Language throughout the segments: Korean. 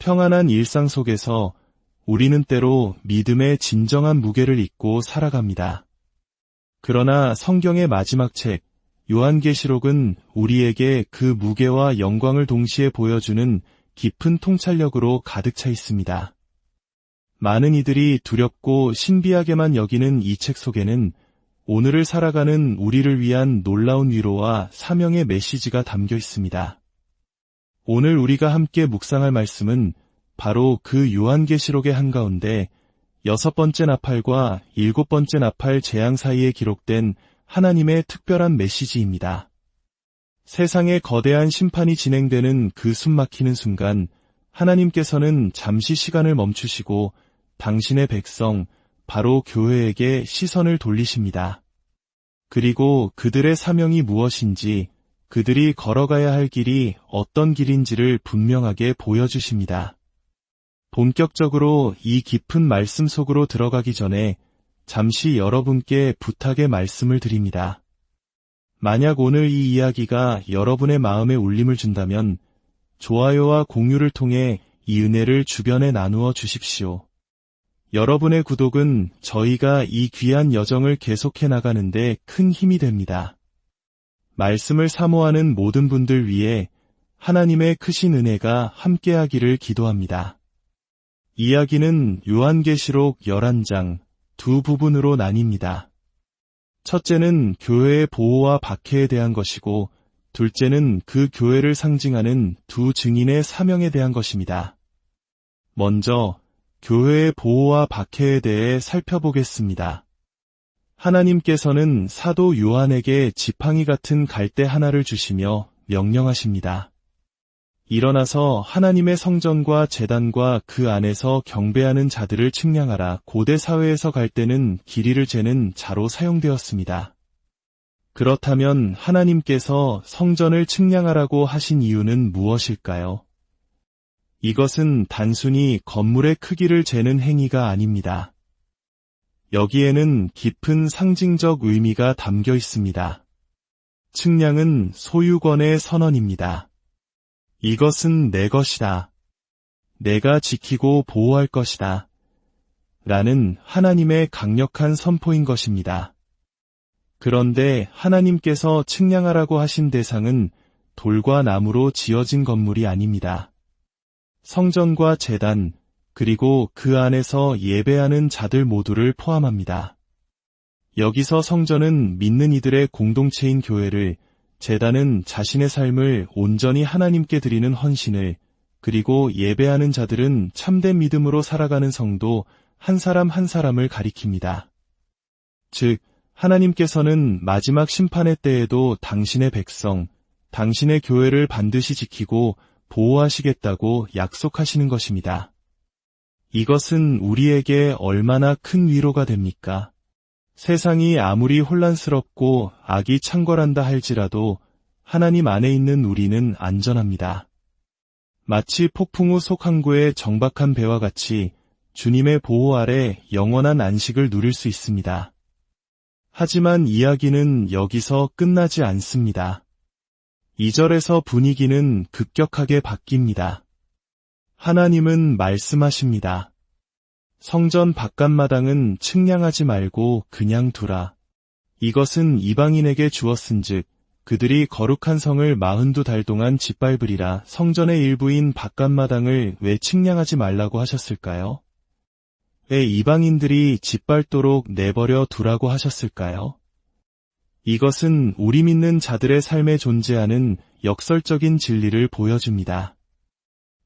평안한 일상 속에서 우리는 때로 믿음의 진정한 무게를 잊고 살아갑니다. 그러나 성경의 마지막 책, 요한계시록은 우리에게 그 무게와 영광을 동시에 보여주는 깊은 통찰력으로 가득 차 있습니다. 많은 이들이 두렵고 신비하게만 여기는 이 책 속에는 오늘을 살아가는 우리를 위한 놀라운 위로와 사명의 메시지가 담겨 있습니다. 오늘 우리가 함께 묵상할 말씀은 바로 그 요한계시록의 한가운데 6번째 나팔과 7번째 나팔 재앙 사이에 기록된 하나님의 특별한 메시지입니다. 세상에 거대한 심판이 진행되는 그 숨막히는 순간 하나님께서는 잠시 시간을 멈추시고 당신의 백성, 바로 교회에게 시선을 돌리십니다. 그리고 그들의 사명이 무엇인지, 그들이 걸어가야 할 길이 어떤 길인지를 분명하게 보여주십니다. 본격적으로 이 깊은 말씀 속으로 들어가기 전에 잠시 여러분께 부탁의 말씀을 드립니다. 만약 오늘 이 이야기가 여러분의 마음에 울림을 준다면 좋아요와 공유를 통해 이 은혜를 주변에 나누어 주십시오. 여러분의 구독은 저희가 이 귀한 여정을 계속해 나가는데 큰 힘이 됩니다. 말씀을 사모하는 모든 분들 위해 하나님의 크신 은혜가 함께하기를 기도합니다. 이야기는 요한계시록 11장 두 부분으로 나뉩니다. 첫째는 교회의 보호와 박해에 대한 것이고, 둘째는 그 교회를 상징하는 두 증인의 사명에 대한 것입니다. 먼저 교회의 보호와 박해에 대해 살펴보겠습니다. 하나님께서는 사도 요한에게 지팡이 같은 갈대 하나를 주시며 명령하십니다. 일어나서 하나님의 성전과 제단과 그 안에서 경배하는 자들을 측량하라. 고대 사회에서 갈대는 길이를 재는 자로 사용되었습니다. 그렇다면 하나님께서 성전을 측량하라고 하신 이유는 무엇일까요? 이것은 단순히 건물의 크기를 재는 행위가 아닙니다. 여기에는 깊은 상징적 의미가 담겨 있습니다. 측량은 소유권의 선언입니다. 이것은 내 것이다. 내가 지키고 보호할 것이다. 라는 하나님의 강력한 선포인 것입니다. 그런데 하나님께서 측량하라고 하신 대상은 돌과 나무로 지어진 건물이 아닙니다. 성전과 제단, 그리고 그 안에서 예배하는 자들 모두를 포함합니다. 여기서 성전은 믿는 이들의 공동체인 교회를, 제단은 자신의 삶을 온전히 하나님께 드리는 헌신을, 그리고 예배하는 자들은 참된 믿음으로 살아가는 성도 한 사람 한 사람을 가리킵니다. 즉, 하나님께서는 마지막 심판의 때에도 당신의 백성, 당신의 교회를 반드시 지키고 보호하시겠다고 약속하시는 것입니다. 이것은 우리에게 얼마나 큰 위로가 됩니까? 세상이 아무리 혼란스럽고 악이 창궐한다 할지라도 하나님 안에 있는 우리는 안전합니다. 마치 폭풍 후 속 항구의 정박한 배와 같이 주님의 보호 아래 영원한 안식을 누릴 수 있습니다. 하지만 이야기는 여기서 끝나지 않습니다. 2절에서 분위기는 급격하게 바뀝니다. 하나님은 말씀하십니다. 성전 바깥마당은 측량하지 말고 그냥 두라. 이것은 이방인에게 주었은즉 그들이 거룩한 성을 42달 동안 짓밟으리라. 성전의 일부인 바깥마당을 왜 측량하지 말라고 하셨을까요? 왜 이방인들이 짓밟도록 내버려 두라고 하셨을까요? 이것은 우리 믿는 자들의 삶에 존재하는 역설적인 진리를 보여줍니다.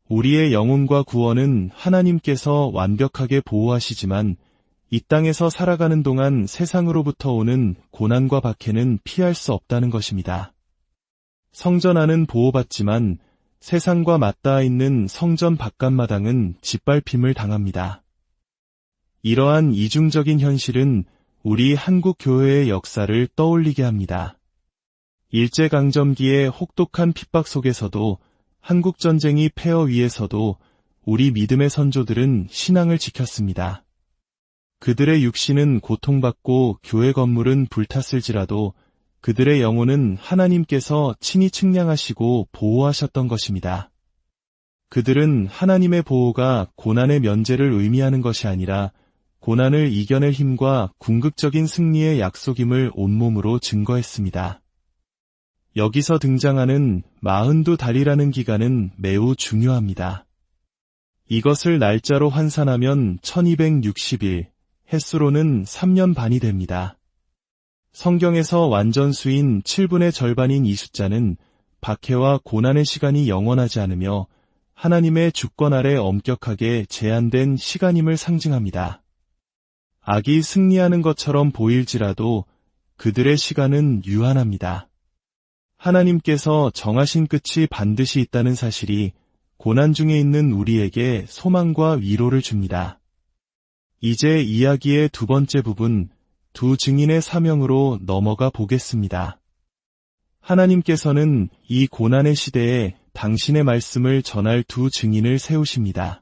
우리의 영혼과 구원은 하나님께서 완벽하게 보호하시지만 이 땅에서 살아가는 동안 세상으로부터 오는 고난과 박해는 피할 수 없다는 것입니다. 성전 안은 보호받지만 세상과 맞닿아 있는 성전 바깥마당은 짓밟힘을 당합니다. 이러한 이중적인 현실은 우리 한국 교회의 역사를 떠올리게 합니다. 일제강점기의 혹독한 핍박 속에서도, 한국전쟁이 폐허 위에서도 우리 믿음의 선조들은 신앙을 지켰습니다. 그들의 육신은 고통받고 교회 건물은 불탔을지라도 그들의 영혼은 하나님께서 친히 측량하시고 보호하셨던 것입니다. 그들은 하나님의 보호가 고난의 면제를 의미하는 것이 아니라 고난을 이겨낼 힘과 궁극적인 승리의 약속임을 온몸으로 증거했습니다. 여기서 등장하는 42달이라는 기간은 매우 중요합니다. 이것을 날짜로 환산하면 1260일, 햇수로는 3년 반이 됩니다. 성경에서 완전수인 7분의 절반인 이 숫자는 박해와 고난의 시간이 영원하지 않으며 하나님의 주권 아래 엄격하게 제한된 시간임을 상징합니다. 악이 승리하는 것처럼 보일지라도 그들의 시간은 유한합니다. 하나님께서 정하신 끝이 반드시 있다는 사실이 고난 중에 있는 우리에게 소망과 위로를 줍니다. 이제 이야기의 두 번째 부분, 두 증인의 사명으로 넘어가 보겠습니다. 하나님께서는 이 고난의 시대에 당신의 말씀을 전할 두 증인을 세우십니다.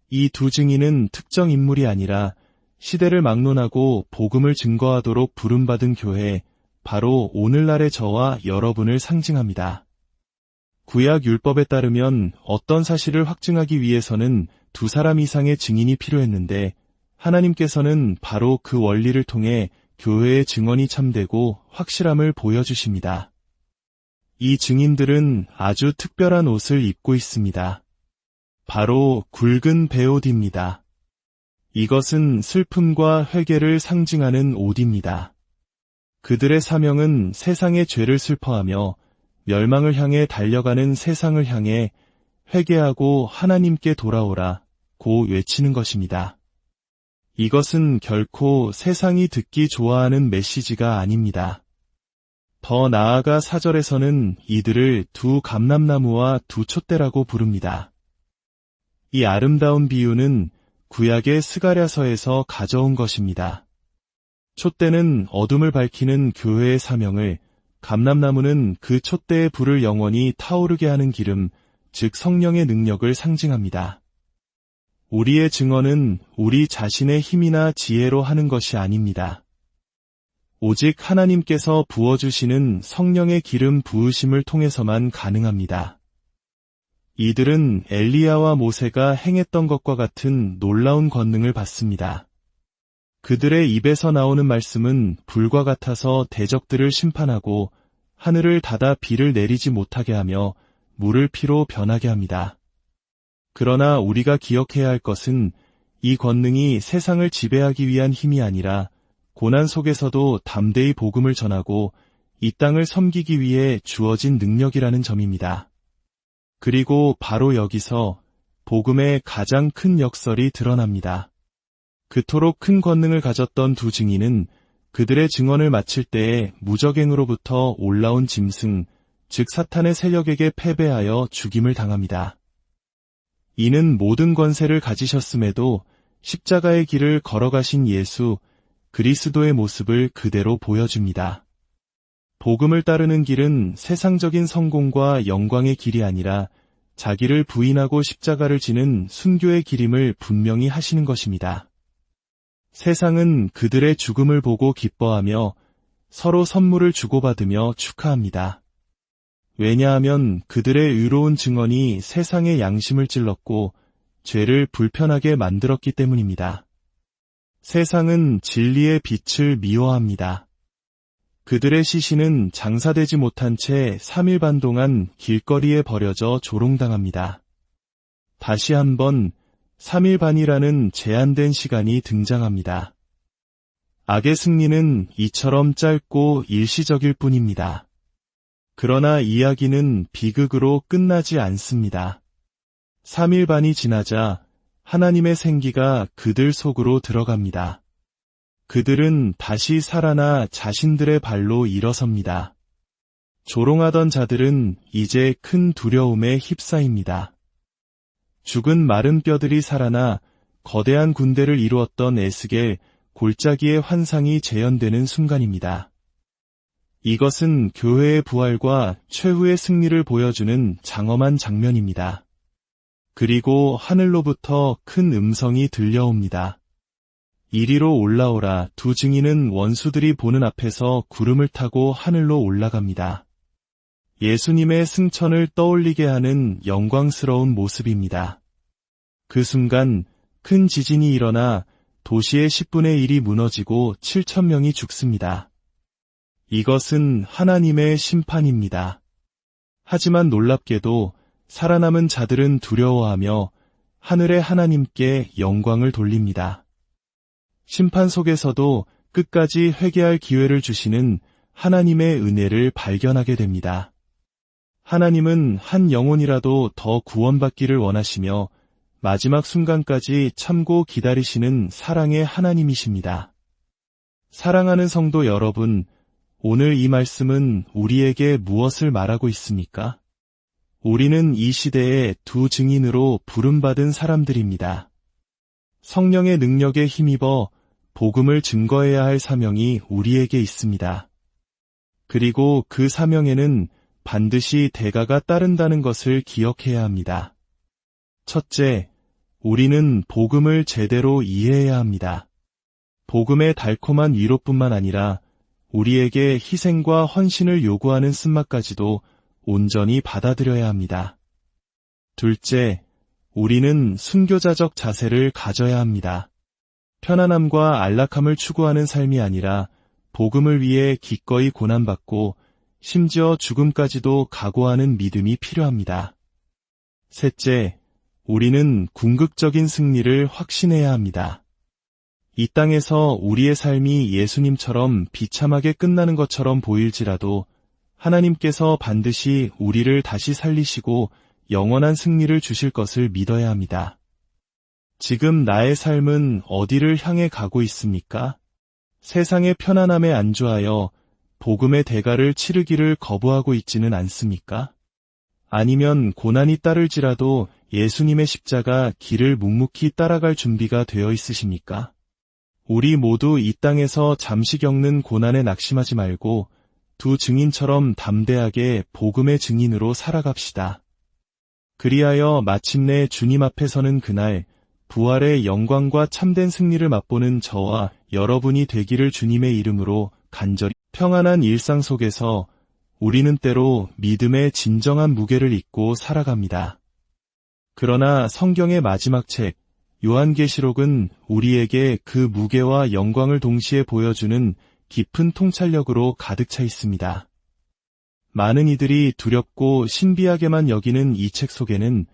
이 두 증인은 특정 인물이 아니라 시대를 막론하고 복음을 증거하도록 부름받은 교회, 바로 오늘날의 저와 여러분을 상징합니다. 구약 율법에 따르면 어떤 사실을 확증하기 위해서는 두 사람 이상의 증인이 필요했는데 하나님께서는 바로 그 원리를 통해 교회의 증언이 참되고 확실함을 보여주십니다. 이 증인들은 아주 특별한 옷을 입고 있습니다. 바로 굵은 베옷입니다. 이것은 슬픔과 회개를 상징하는 옷입니다. 그들의 사명은 세상의 죄를 슬퍼하며 멸망을 향해 달려가는 세상을 향해 회개하고 하나님께 돌아오라고 외치는 것입니다. 이것은 결코 세상이 듣기 좋아하는 메시지가 아닙니다. 더 나아가 4절에서는 이들을 두 감람나무와 두 촛대라고 부릅니다. 이 아름다운 비유는 구약의 스가랴서에서 가져온 것입니다. 촛대는 어둠을 밝히는 교회의 사명을, 감람나무는 그 촛대의 불을 영원히 타오르게 하는 기름, 즉 성령의 능력을 상징합니다. 우리의 증언은 우리 자신의 힘이나 지혜로 하는 것이 아닙니다. 오직 하나님께서 부어주시는 성령의 기름 부으심을 통해서만 가능합니다. 이들은 엘리야와 모세가 행했던 것과 같은 놀라운 권능을 받습니다. 그들의 입에서 나오는 말씀은 불과 같아서 대적들을 심판하고 하늘을 닫아 비를 내리지 못하게 하며 물을 피로 변하게 합니다. 그러나 우리가 기억해야 할 것은 이 권능이 세상을 지배하기 위한 힘이 아니라 고난 속에서도 담대히 복음을 전하고 이 땅을 섬기기 위해 주어진 능력이라는 점입니다. 그리고 바로 여기서 복음의 가장 큰 역설이 드러납니다. 그토록 큰 권능을 가졌던 두 증인은 그들의 증언을 마칠 때에 무적행으로부터 올라온 짐승, 즉 사탄의 세력에게 패배하여 죽임을 당합니다. 이는 모든 권세를 가지셨음에도 십자가의 길을 걸어가신 예수, 그리스도의 모습을 그대로 보여줍니다. 복음을 따르는 길은 세상적인 성공과 영광의 길이 아니라 자기를 부인하고 십자가를 지는 순교의 길임을 분명히 하시는 것입니다. 세상은 그들의 죽음을 보고 기뻐하며 서로 선물을 주고받으며 축하합니다. 왜냐하면 그들의 의로운 증언이 세상의 양심을 찔렀고 죄를 불편하게 만들었기 때문입니다. 세상은 진리의 빛을 미워합니다. 그들의 시신은 장사되지 못한 채 3일 반 동안 길거리에 버려져 조롱당합니다. 다시 한번 3일 반이라는 제한된 시간이 등장합니다. 악의 승리는 이처럼 짧고 일시적일 뿐입니다. 그러나 이야기는 비극으로 끝나지 않습니다. 3일 반이 지나자 하나님의 생기가 그들 속으로 들어갑니다. 그들은 다시 살아나 자신들의 발로 일어섭니다. 조롱하던 자들은 이제 큰 두려움에 휩싸입니다. 죽은 마른 뼈들이 살아나 거대한 군대를 이루었던 에스겔, 골짜기의 환상이 재현되는 순간입니다. 이것은 교회의 부활과 최후의 승리를 보여주는 장엄한 장면입니다. 그리고 하늘로부터 큰 음성이 들려옵니다. 이리로 올라오라. 두 증인은 원수들이 보는 앞에서 구름을 타고 하늘로 올라갑니다. 예수님의 승천을 떠올리게 하는 영광스러운 모습입니다. 그 순간 큰 지진이 일어나 도시의 10분의 1이 무너지고 7천 명이 죽습니다. 이것은 하나님의 심판입니다. 하지만 놀랍게도 살아남은 자들은 두려워하며 하늘의 하나님께 영광을 돌립니다. 심판 속에서도 끝까지 회개할 기회를 주시는 하나님의 은혜를 발견하게 됩니다. 하나님은 한 영혼이라도 더 구원받기를 원하시며 마지막 순간까지 참고 기다리시는 사랑의 하나님이십니다. 사랑하는 성도 여러분, 오늘 이 말씀은 우리에게 무엇을 말하고 있습니까? 우리는 이 시대의 두 증인으로 부름받은 사람들입니다. 성령의 능력에 힘입어 복음을 증거해야 할 사명이 우리에게 있습니다. 그리고 그 사명에는 반드시 대가가 따른다는 것을 기억해야 합니다. 첫째, 우리는 복음을 제대로 이해해야 합니다. 복음의 달콤한 위로뿐만 아니라 우리에게 희생과 헌신을 요구하는 쓴맛까지도 온전히 받아들여야 합니다. 둘째, 우리는 순교자적 자세를 가져야 합니다. 편안함과 안락함을 추구하는 삶이 아니라 복음을 위해 기꺼이 고난받고 심지어 죽음까지도 각오하는 믿음이 필요합니다. 셋째, 우리는 궁극적인 승리를 확신해야 합니다. 이 땅에서 우리의 삶이 예수님처럼 비참하게 끝나는 것처럼 보일지라도 하나님께서 반드시 우리를 다시 살리시고 영원한 승리를 주실 것을 믿어야 합니다. 지금 나의 삶은 어디를 향해 가고 있습니까? 세상의 편안함에 안주하여 복음의 대가를 치르기를 거부하고 있지는 않습니까? 아니면 고난이 따를지라도 예수님의 십자가 길을 묵묵히 따라갈 준비가 되어 있으십니까? 우리 모두 이 땅에서 잠시 겪는 고난에 낙심하지 말고 두 증인처럼 담대하게 복음의 증인으로 살아갑시다. 그리하여 마침내 주님 앞에 서는 그날 부활의 영광과 참된 승리를 맛보는 저와 여러분이 되기를 주님의 이름으로 간절히 평안한 일상 속에서 우리는 때로 믿음의 진정한 무게를 잊고 살아갑니다. 그러나 성경의 마지막 책 요한계시록은 우리에게 그 무게와 영광을 동시에 보여주는 깊은 통찰력으로 가득 차 있습니다. 많은 이들이 두렵고 신비하게만 여기는 이 책 속에는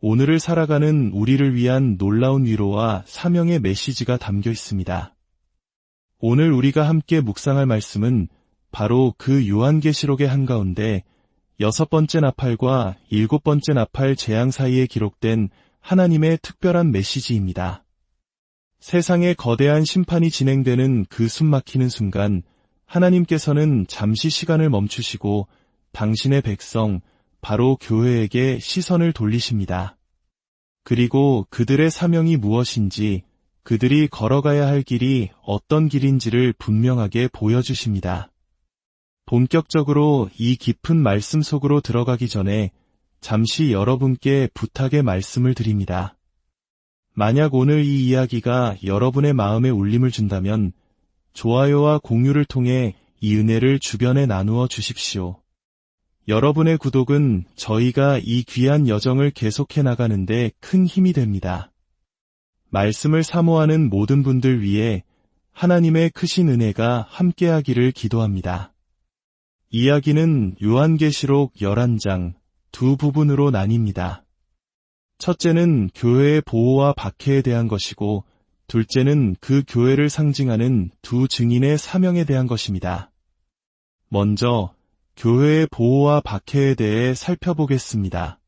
오늘을 살아가는 우리를 위한 놀라운 위로와 사명의 메시지가 담겨 있습니다. 오늘 우리가 함께 묵상할 말씀은 바로 그 요한계시록의 한가운데 6번째 나팔과 7번째 나팔 재앙 사이에 기록된 하나님의 특별한 메시지입니다. 세상의 거대한 심판이 진행되는 그 숨막히는 순간 하나님께서는 잠시 시간을 멈추시고 당신의 백성, 바로 교회에게 시선을 돌리십니다. 그리고 그들의 사명이 무엇인지, 그들이 걸어가야 할 길이 어떤 길인지를 분명하게 보여주십니다. 본격적으로 이 깊은 말씀 속으로 들어가기 전에 잠시 여러분께 부탁의 말씀을 드립니다. 만약 오늘 이 이야기가 여러분의 마음에 울림을 준다면 좋아요와 공유를 통해 이 은혜를 주변에 나누어 주십시오. 여러분의 구독은 저희가 이 귀한 여정을 계속해 나가는데 큰 힘이 됩니다. 말씀을 사모하는 모든 분들 위해 하나님의 크신 은혜가 함께하기를 기도합니다. 이야기는 요한계시록 11장 두 부분으로 나뉩니다. 첫째는 교회의 보호와 박해에 대한 것이고 둘째는 그 교회를 상징하는 두 증인의 사명에 대한 것입니다. 먼저 교회의 보호와 박해에 대해 살펴보겠습니다.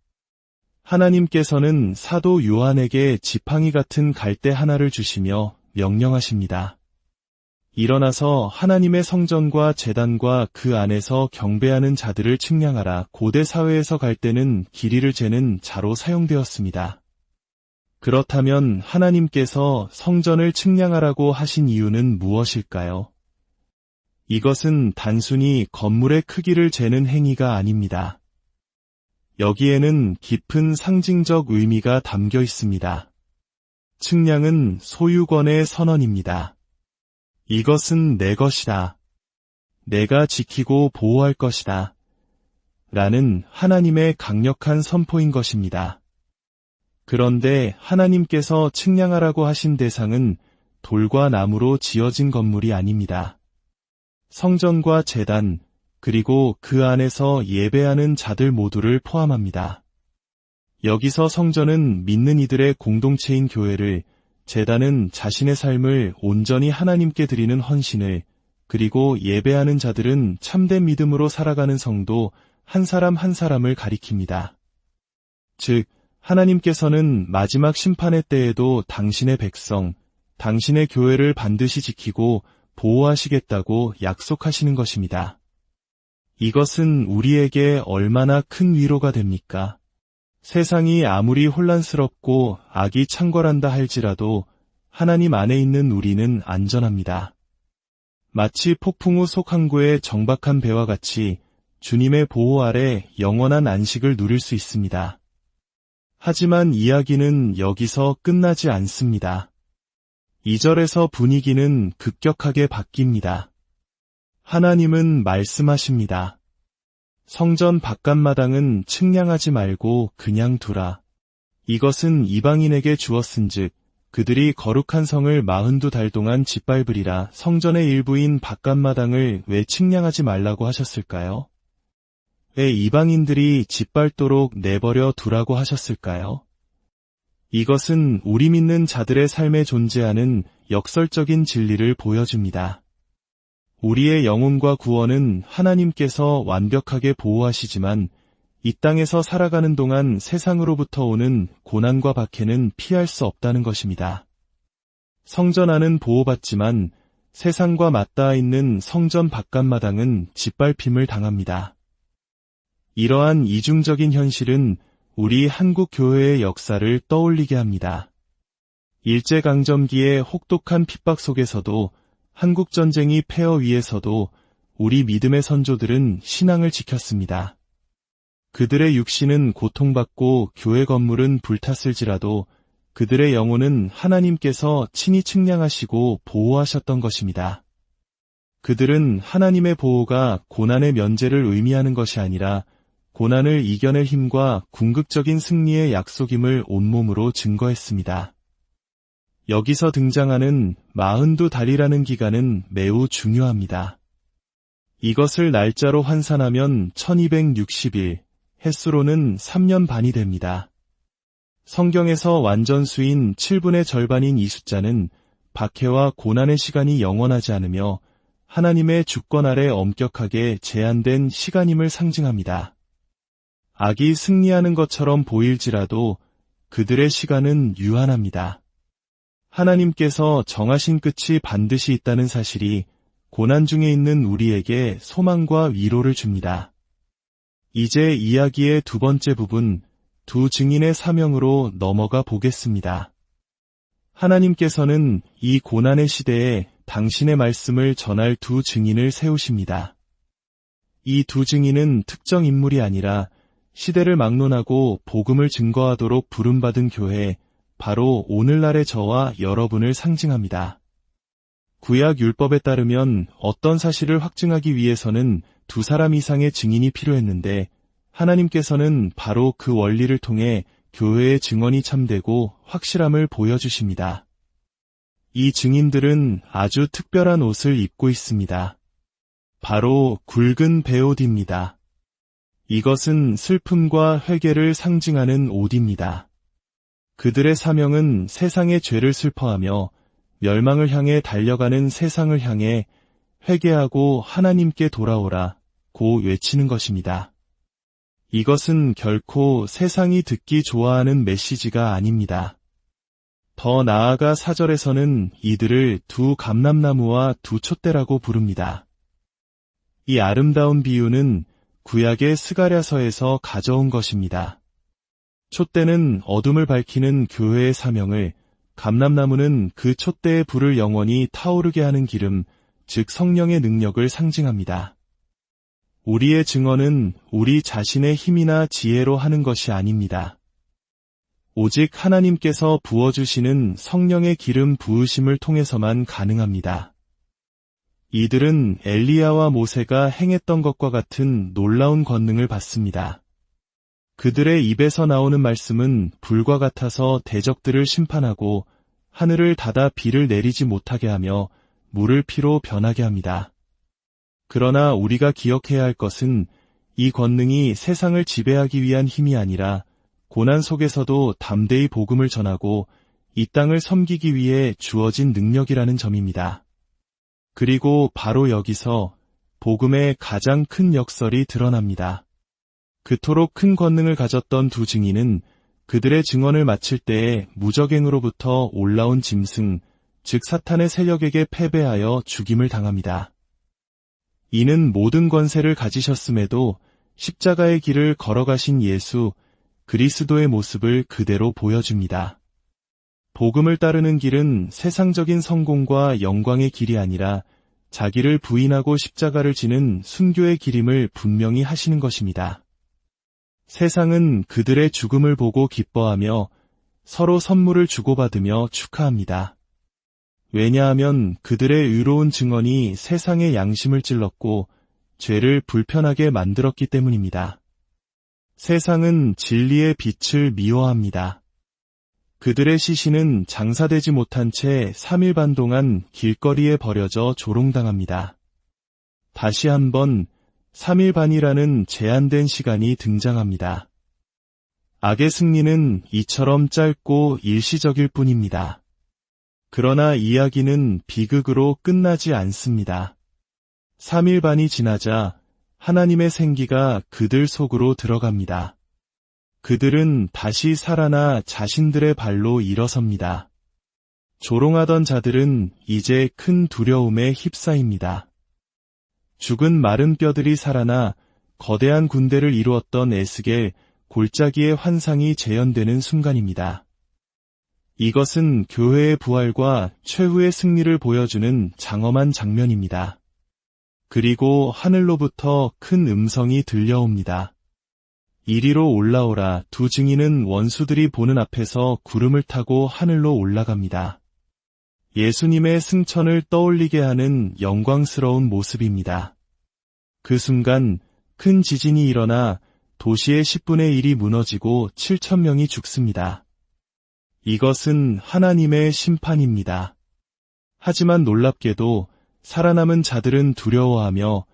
하나님께서는 사도 요한에게 지팡이 같은 갈대 하나를 주시며 명령하십니다. 일어나서 하나님의 성전과 제단과 그 안에서 경배하는 자들을 측량하라. 고대 사회에서 갈대는 길이를 재는 자로 사용되었습니다. 그렇다면 하나님께서 성전을 측량하라고 하신 이유는 무엇일까요? 이것은 단순히 건물의 크기를 재는 행위가 아닙니다. 여기에는 깊은 상징적 의미가 담겨 있습니다. 측량은 소유권의 선언입니다. 이것은 내 것이다. 내가 지키고 보호할 것이다. 라는 하나님의 강력한 선포인 것입니다. 그런데 하나님께서 측량하라고 하신 대상은 돌과 나무로 지어진 건물이 아닙니다. 성전과 제단, 그리고 그 안에서 예배하는 자들 모두를 포함합니다. 여기서 성전은 믿는 이들의 공동체인 교회를, 제단은 자신의 삶을 온전히 하나님께 드리는 헌신을, 그리고 예배하는 자들은 참된 믿음으로 살아가는 성도 한 사람 한 사람을 가리킵니다. 즉, 하나님께서는 마지막 심판의 때에도 당신의 백성, 당신의 교회를 반드시 지키고 보호하시겠다고 약속하시는 것입니다. 이것은 우리에게 얼마나 큰 위로가 됩니까? 세상이 아무리 혼란스럽고 악이 창궐한다 할지라도 하나님 안에 있는 우리는 안전합니다. 마치 폭풍 후 속 항구의 정박한 배와 같이 주님의 보호 아래 영원한 안식을 누릴 수 있습니다. 하지만 이야기는 여기서 끝나지 않습니다. 2절에서 분위기는 급격하게 바뀝니다. 하나님은 말씀하십니다. 성전 바깥마당은 측량하지 말고 그냥 두라. 이것은 이방인에게 주었은즉 그들이 거룩한 성을 42달 동안 짓밟으리라. 성전의 일부인 바깥마당을 왜 측량하지 말라고 하셨을까요? 왜 이방인들이 짓밟도록 내버려 두라고 하셨을까요? 이것은 우리 믿는 자들의 삶에 존재하는 역설적인 진리를 보여줍니다. 우리의 영혼과 구원은 하나님께서 완벽하게 보호하시지만 이 땅에서 살아가는 동안 세상으로부터 오는 고난과 박해는 피할 수 없다는 것입니다. 성전 안은 보호받지만 세상과 맞닿아 있는 성전 바깥마당은 짓밟힘을 당합니다. 이러한 이중적인 현실은 우리 한국 교회의 역사를 떠올리게 합니다. 일제강점기의 혹독한 핍박 속에서도 한국전쟁이 폐허 위에서도 우리 믿음의 선조들은 신앙을 지켰습니다. 그들의 육신은 고통받고 교회 건물은 불탔을지라도 그들의 영혼은 하나님께서 친히 측량하시고 보호하셨던 것입니다. 그들은 하나님의 보호가 고난의 면제를 의미하는 것이 아니라 고난을 이겨낼 힘과 궁극적인 승리의 약속임을 온몸으로 증거했습니다. 여기서 등장하는 42달이라는 기간은 매우 중요합니다. 이것을 날짜로 환산하면 1260일, 햇수로는 3년 반이 됩니다. 성경에서 완전수인 7분의 절반인 이 숫자는 박해와 고난의 시간이 영원하지 않으며 하나님의 주권 아래 엄격하게 제한된 시간임을 상징합니다. 악이 승리하는 것처럼 보일지라도 그들의 시간은 유한합니다. 하나님께서 정하신 끝이 반드시 있다는 사실이 고난 중에 있는 우리에게 소망과 위로를 줍니다. 이제 이야기의 두 번째 부분, 두 증인의 사명으로 넘어가 보겠습니다. 하나님께서는 이 고난의 시대에 당신의 말씀을 전할 두 증인을 세우십니다. 이 두 증인은 특정 인물이 아니라 시대를 막론하고 복음을 증거하도록 부름받은 교회, 바로 오늘날의 저와 여러분을 상징합니다. 구약 율법에 따르면 어떤 사실을 확증하기 위해서는 두 사람 이상의 증인이 필요했는데 하나님께서는 바로 그 원리를 통해 교회의 증언이 참되고 확실함을 보여주십니다. 이 증인들은 아주 특별한 옷을 입고 있습니다. 바로 굵은 베옷입니다. 이것은 슬픔과 회개를 상징하는 옷입니다. 그들의 사명은 세상의 죄를 슬퍼하며 멸망을 향해 달려가는 세상을 향해 회개하고 하나님께 돌아오라 고 외치는 것입니다. 이것은 결코 세상이 듣기 좋아하는 메시지가 아닙니다. 더 나아가 4절에서는 이들을 두 감람나무와 두 촛대라고 부릅니다. 이 아름다운 비유는 구약의 스가랴서에서 가져온 것입니다. 촛대는 어둠을 밝히는 교회의 사명을, 감람나무는 그 촛대의 불을 영원히 타오르게 하는 기름, 즉 성령의 능력을 상징합니다. 우리의 증언은 우리 자신의 힘이나 지혜로 하는 것이 아닙니다. 오직 하나님께서 부어주시는 성령의 기름 부으심을 통해서만 가능합니다. 이들은 엘리야와 모세가 행했던 것과 같은 놀라운 권능을 받습니다. 그들의 입에서 나오는 말씀은 불과 같아서 대적들을 심판하고 하늘을 닫아 비를 내리지 못하게 하며 물을 피로 변하게 합니다. 그러나 우리가 기억해야 할 것은 이 권능이 세상을 지배하기 위한 힘이 아니라 고난 속에서도 담대히 복음을 전하고 이 땅을 섬기기 위해 주어진 능력이라는 점입니다. 그리고 바로 여기서 복음의 가장 큰 역설이 드러납니다. 그토록 큰 권능을 가졌던 두 증인은 그들의 증언을 마칠 때에 무적행으로부터 올라온 짐승, 즉 사탄의 세력에게 패배하여 죽임을 당합니다. 이는 모든 권세를 가지셨음에도 십자가의 길을 걸어가신 예수, 그리스도의 모습을 그대로 보여줍니다. 복음을 따르는 길은 세상적인 성공과 영광의 길이 아니라 자기를 부인하고 십자가를 지는 순교의 길임을 분명히 하시는 것입니다. 세상은 그들의 죽음을 보고 기뻐하며 서로 선물을 주고받으며 축하합니다. 왜냐하면 그들의 의로운 증언이 세상의 양심을 찔렀고 죄를 불편하게 만들었기 때문입니다. 세상은 진리의 빛을 미워합니다. 그들의 시신은 장사되지 못한 채 3일 반 동안 길거리에 버려져 조롱당합니다. 다시 한번 3일 반이라는 제한된 시간이 등장합니다. 악의 승리는 이처럼 짧고 일시적일 뿐입니다. 그러나 이야기는 비극으로 끝나지 않습니다. 3일 반이 지나자 하나님의 생기가 그들 속으로 들어갑니다. 그들은 다시 살아나 자신들의 발로 일어섭니다. 조롱하던 자들은 이제 큰 두려움에 휩싸입니다. 죽은 마른 뼈들이 살아나 거대한 군대를 이루었던 에스겔 골짜기의 환상이 재현되는 순간입니다. 이것은 교회의 부활과 최후의 승리를 보여주는 장엄한 장면입니다. 그리고 하늘로부터 큰 음성이 들려옵니다. 이리로 올라오라. 두 증인은 원수들이 보는 앞에서 구름을 타고 하늘로 올라갑니다. 예수님의 승천을 떠올리게 하는 영광스러운 모습입니다. 그 순간 큰 지진이 일어나 도시의 10분의 1이 무너지고 7,000명이 죽습니다. 이것은 하나님의 심판입니다. 하지만 놀랍게도 살아남은 자들은 두려워하며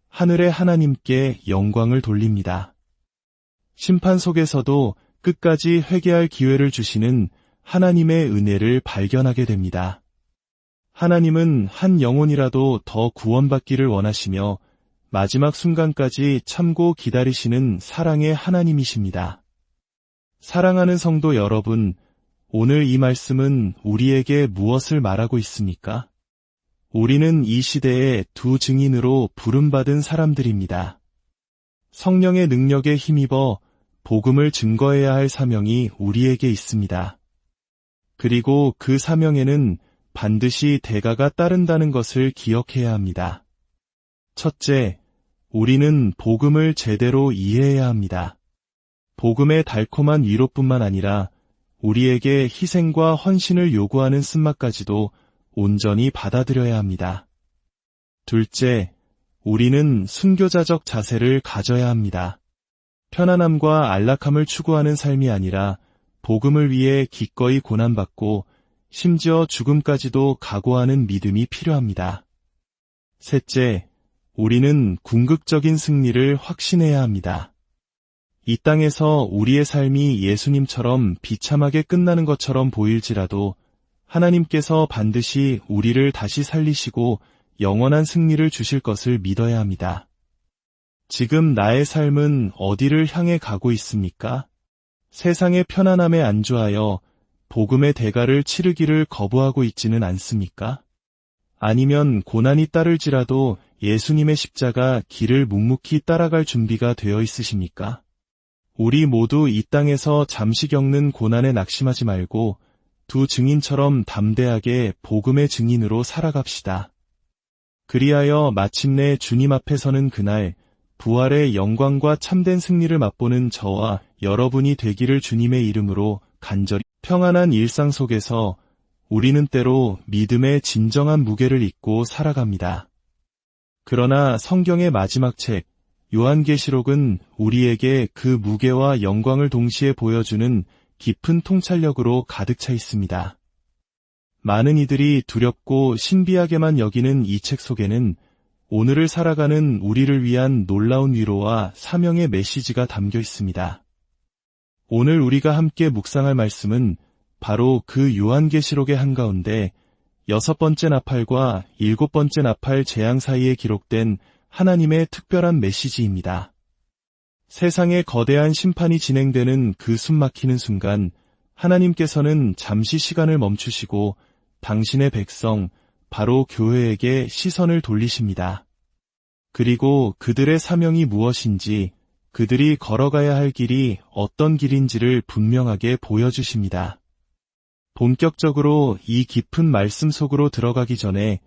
하늘의 하나님께 영광을 돌립니다. 심판 속에서도 끝까지 회개할 기회를 주시는 하나님의 은혜를 발견하게 됩니다. 하나님은 한 영혼이라도 더 구원받기를 원하시며 마지막 순간까지 참고 기다리시는 사랑의 하나님이십니다. 사랑하는 성도 여러분, 오늘 이 말씀은 우리에게 무엇을 말하고 있습니까? 우리는 이 시대의 두 증인으로 부름받은 사람들입니다. 성령의 능력에 힘입어 복음을 증거해야 할 사명이 우리에게 있습니다. 그리고 그 사명에는 반드시 대가가 따른다는 것을 기억해야 합니다. 첫째, 우리는 복음을 제대로 이해해야 합니다. 복음의 달콤한 위로뿐만 아니라 우리에게 희생과 헌신을 요구하는 쓴맛까지도 온전히 받아들여야 합니다. 둘째, 우리는 순교자적 자세를 가져야 합니다. 편안함과 안락함을 추구하는 삶이 아니라 복음을 위해 기꺼이 고난받고 심지어 죽음까지도 각오하는 믿음이 필요합니다. 셋째, 우리는 궁극적인 승리를 확신해야 합니다. 이 땅에서 우리의 삶이 예수님처럼 비참하게 끝나는 것처럼 보일지라도 하나님께서 반드시 우리를 다시 살리시고 영원한 승리를 주실 것을 믿어야 합니다. 지금 나의 삶은 어디를 향해 가고 있습니까? 세상의 편안함에 안주하여 복음의 대가를 치르기를 거부하고 있지는 않습니까? 아니면 고난이 따를지라도 예수님의 십자가 길을 묵묵히 따라갈 준비가 되어 있으십니까? 우리 모두 이 땅에서 잠시 겪는 고난에 낙심하지 말고 두 증인처럼 담대하게 복음의 증인으로 살아갑시다. 그리하여 마침내 주님 앞에 서는 그날 부활의 영광과 참된 승리를 맛보는 저와 여러분이 되기를 주님의 이름으로 간절히 평안한 일상 속에서 우리는 때로 믿음의 진정한 무게를 잊고 살아갑니다. 그러나 성경의 마지막 책, 요한계시록은 우리에게 그 무게와 영광을 동시에 보여주는 깊은 통찰력으로 가득 차 있습니다. 많은 이들이 두렵고 신비하게만 여기는 이 책 속에는 오늘을 살아가는 우리를 위한 놀라운 위로와 사명의 메시지가 담겨 있습니다. 오늘 우리가 함께 묵상할 말씀은 바로 그 요한계시록의 한가운데 6번째 나팔과 7번째 나팔 재앙 사이에 기록된 하나님의 특별한 메시지입니다. 세상에 거대한 심판이 진행되는 그 숨막히는 순간 하나님께서는 잠시 시간을 멈추시고 당신의 백성, 바로 교회에게 시선을 돌리십니다. 그리고 그들의 사명이 무엇인지, 그들이 걸어가야 할 길이 어떤 길인지를 분명하게 보여주십니다. 본격적으로 이 깊은 말씀 속으로 들어가기 전에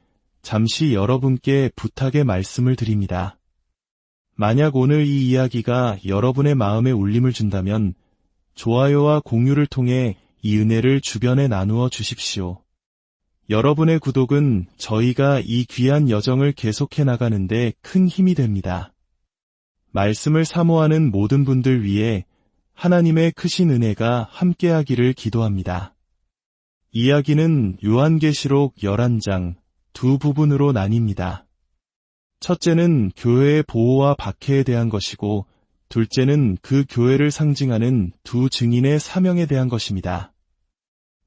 잠시 여러분께 부탁의 말씀을 드립니다. 만약 오늘 이 이야기가 여러분의 마음에 울림을 준다면 좋아요와 공유를 통해 이 은혜를 주변에 나누어 주십시오. 여러분의 구독은 저희가 이 귀한 여정을 계속해 나가는데 큰 힘이 됩니다. 말씀을 사모하는 모든 분들 위해 하나님의 크신 은혜가 함께하기를 기도합니다. 이야기는 요한계시록 11장 두 부분으로 나뉩니다. 첫째는 교회의 보호와 박해에 대한 것이고, 둘째는 그 교회를 상징하는 두 증인의 사명에 대한 것입니다.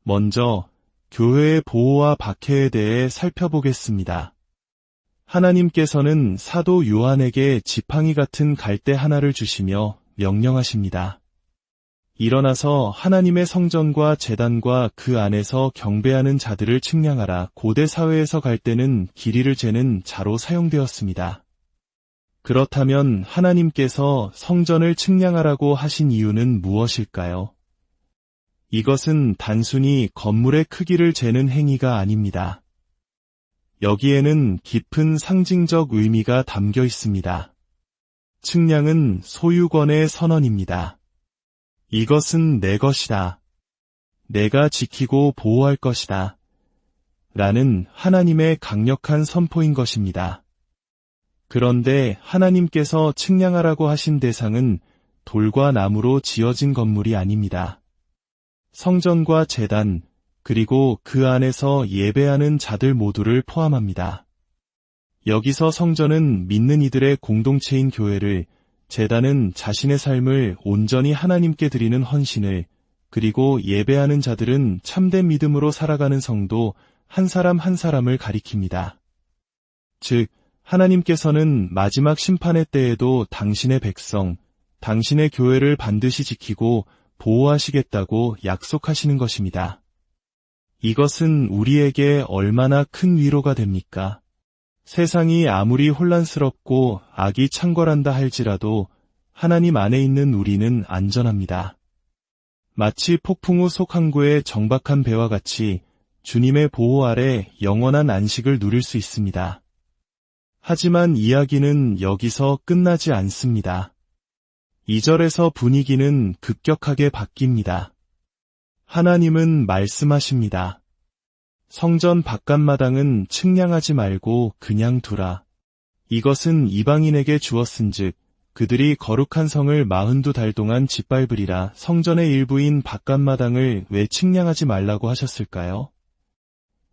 먼저 교회의 보호와 박해에 대해 살펴보겠습니다. 하나님께서는 사도 요한에게 지팡이 같은 갈대 하나를 주시며 명령하십니다. 일어나서 하나님의 성전과 제단과 그 안에서 경배하는 자들을 측량하라. 고대 사회에서 갈대는 길이를 재는 자로 사용되었습니다. 그렇다면 하나님께서 성전을 측량하라고 하신 이유는 무엇일까요? 이것은 단순히 건물의 크기를 재는 행위가 아닙니다. 여기에는 깊은 상징적 의미가 담겨 있습니다. 측량은 소유권의 선언입니다. 이것은 내 것이다. 내가 지키고 보호할 것이다. 라는 하나님의 강력한 선포인 것입니다. 그런데 하나님께서 측량하라고 하신 대상은 돌과 나무로 지어진 건물이 아닙니다. 성전과 제단, 그리고 그 안에서 예배하는 자들 모두를 포함합니다. 여기서 성전은 믿는 이들의 공동체인 교회를, 제단은 자신의 삶을 온전히 하나님께 드리는 헌신을, 그리고 예배하는 자들은 참된 믿음으로 살아가는 성도 한 사람 한 사람을 가리킵니다. 즉, 하나님께서는 마지막 심판의 때에도 당신의 백성, 당신의 교회를 반드시 지키고 보호하시겠다고 약속하시는 것입니다. 이것은 우리에게 얼마나 큰 위로가 됩니까? 세상이 아무리 혼란스럽고 악이 창궐한다 할지라도 하나님 안에 있는 우리는 안전합니다. 마치 폭풍 후 속 항구의 정박한 배와 같이 주님의 보호 아래 영원한 안식을 누릴 수 있습니다. 하지만 이야기는 여기서 끝나지 않습니다. 2절에서 분위기는 급격하게 바뀝니다. 하나님은 말씀하십니다. 성전 바깥마당은 측량하지 말고 그냥 두라. 이것은 이방인에게 주었은즉 그들이 거룩한 성을 42달 동안 짓밟으리라. 성전의 일부인 바깥마당을 왜 측량하지 말라고 하셨을까요?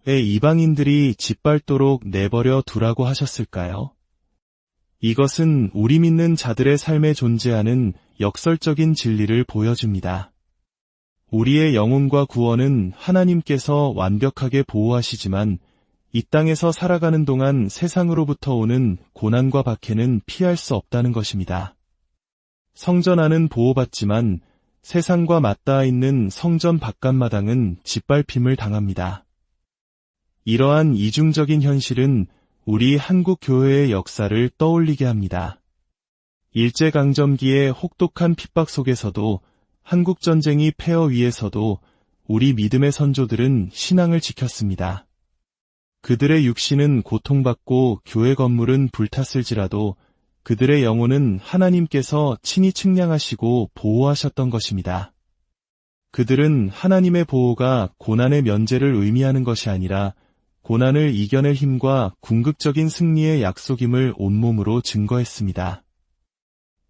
왜 이방인들이 짓밟도록 내버려 두라고 하셨을까요? 이것은 우리 믿는 자들의 삶에 존재하는 역설적인 진리를 보여줍니다. 우리의 영혼과 구원은 하나님께서 완벽하게 보호하시지만 이 땅에서 살아가는 동안 세상으로부터 오는 고난과 박해는 피할 수 없다는 것입니다. 성전 안은 보호받지만 세상과 맞닿아 있는 성전 바깥마당은 짓밟힘을 당합니다. 이러한 이중적인 현실은 우리 한국 교회의 역사를 떠올리게 합니다. 일제강점기의 혹독한 핍박 속에서도, 한국전쟁이 폐허 위에서도 우리 믿음의 선조들은 신앙을 지켰습니다. 그들의 육신은 고통받고 교회 건물은 불탔을지라도 그들의 영혼은 하나님께서 친히 측량하시고 보호하셨던 것입니다. 그들은 하나님의 보호가 고난의 면제를 의미하는 것이 아니라 고난을 이겨낼 힘과 궁극적인 승리의 약속임을 온몸으로 증거했습니다.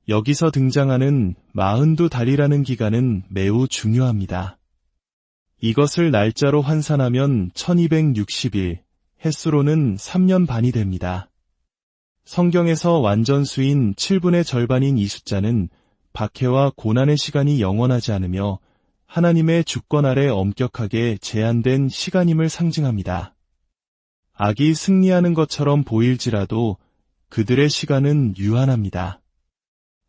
여기서 등장하는 42달이라는 기간은 매우 중요합니다. 이것을 날짜로 환산하면 1260일, 횟수로는 3년 반이 됩니다. 성경에서 완전수인 7분의 절반인 이 숫자는 박해와 고난의 시간이 영원하지 않으며 하나님의 주권 아래 엄격하게 제한된 시간임을 상징합니다. 악이 승리하는 것처럼 보일지라도 그들의 시간은 유한합니다.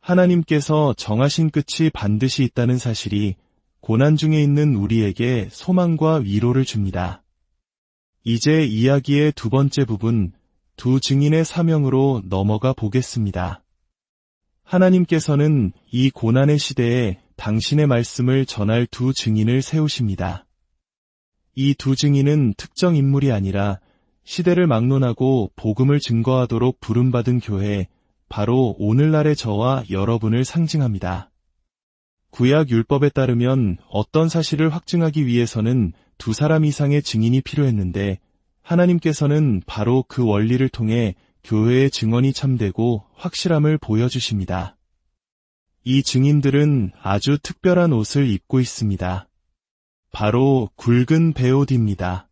하나님께서 정하신 끝이 반드시 있다는 사실이 고난 중에 있는 우리에게 소망과 위로를 줍니다. 이제 이야기의 두 번째 부분, 두 증인의 사명으로 넘어가 보겠습니다. 하나님께서는 이 고난의 시대에 당신의 말씀을 전할 두 증인을 세우십니다. 이 두 증인은 특정 인물이 아니라 시대를 막론하고 복음을 증거하도록 부름받은 교회, 바로 오늘날의 저와 여러분을 상징합니다. 구약 율법에 따르면 어떤 사실을 확증하기 위해서는 두 사람 이상의 증인이 필요했는데 하나님께서는 바로 그 원리를 통해 교회의 증언이 참되고 확실함을 보여주십니다. 이 증인들은 아주 특별한 옷을 입고 있습니다. 바로 굵은 베옷입니다.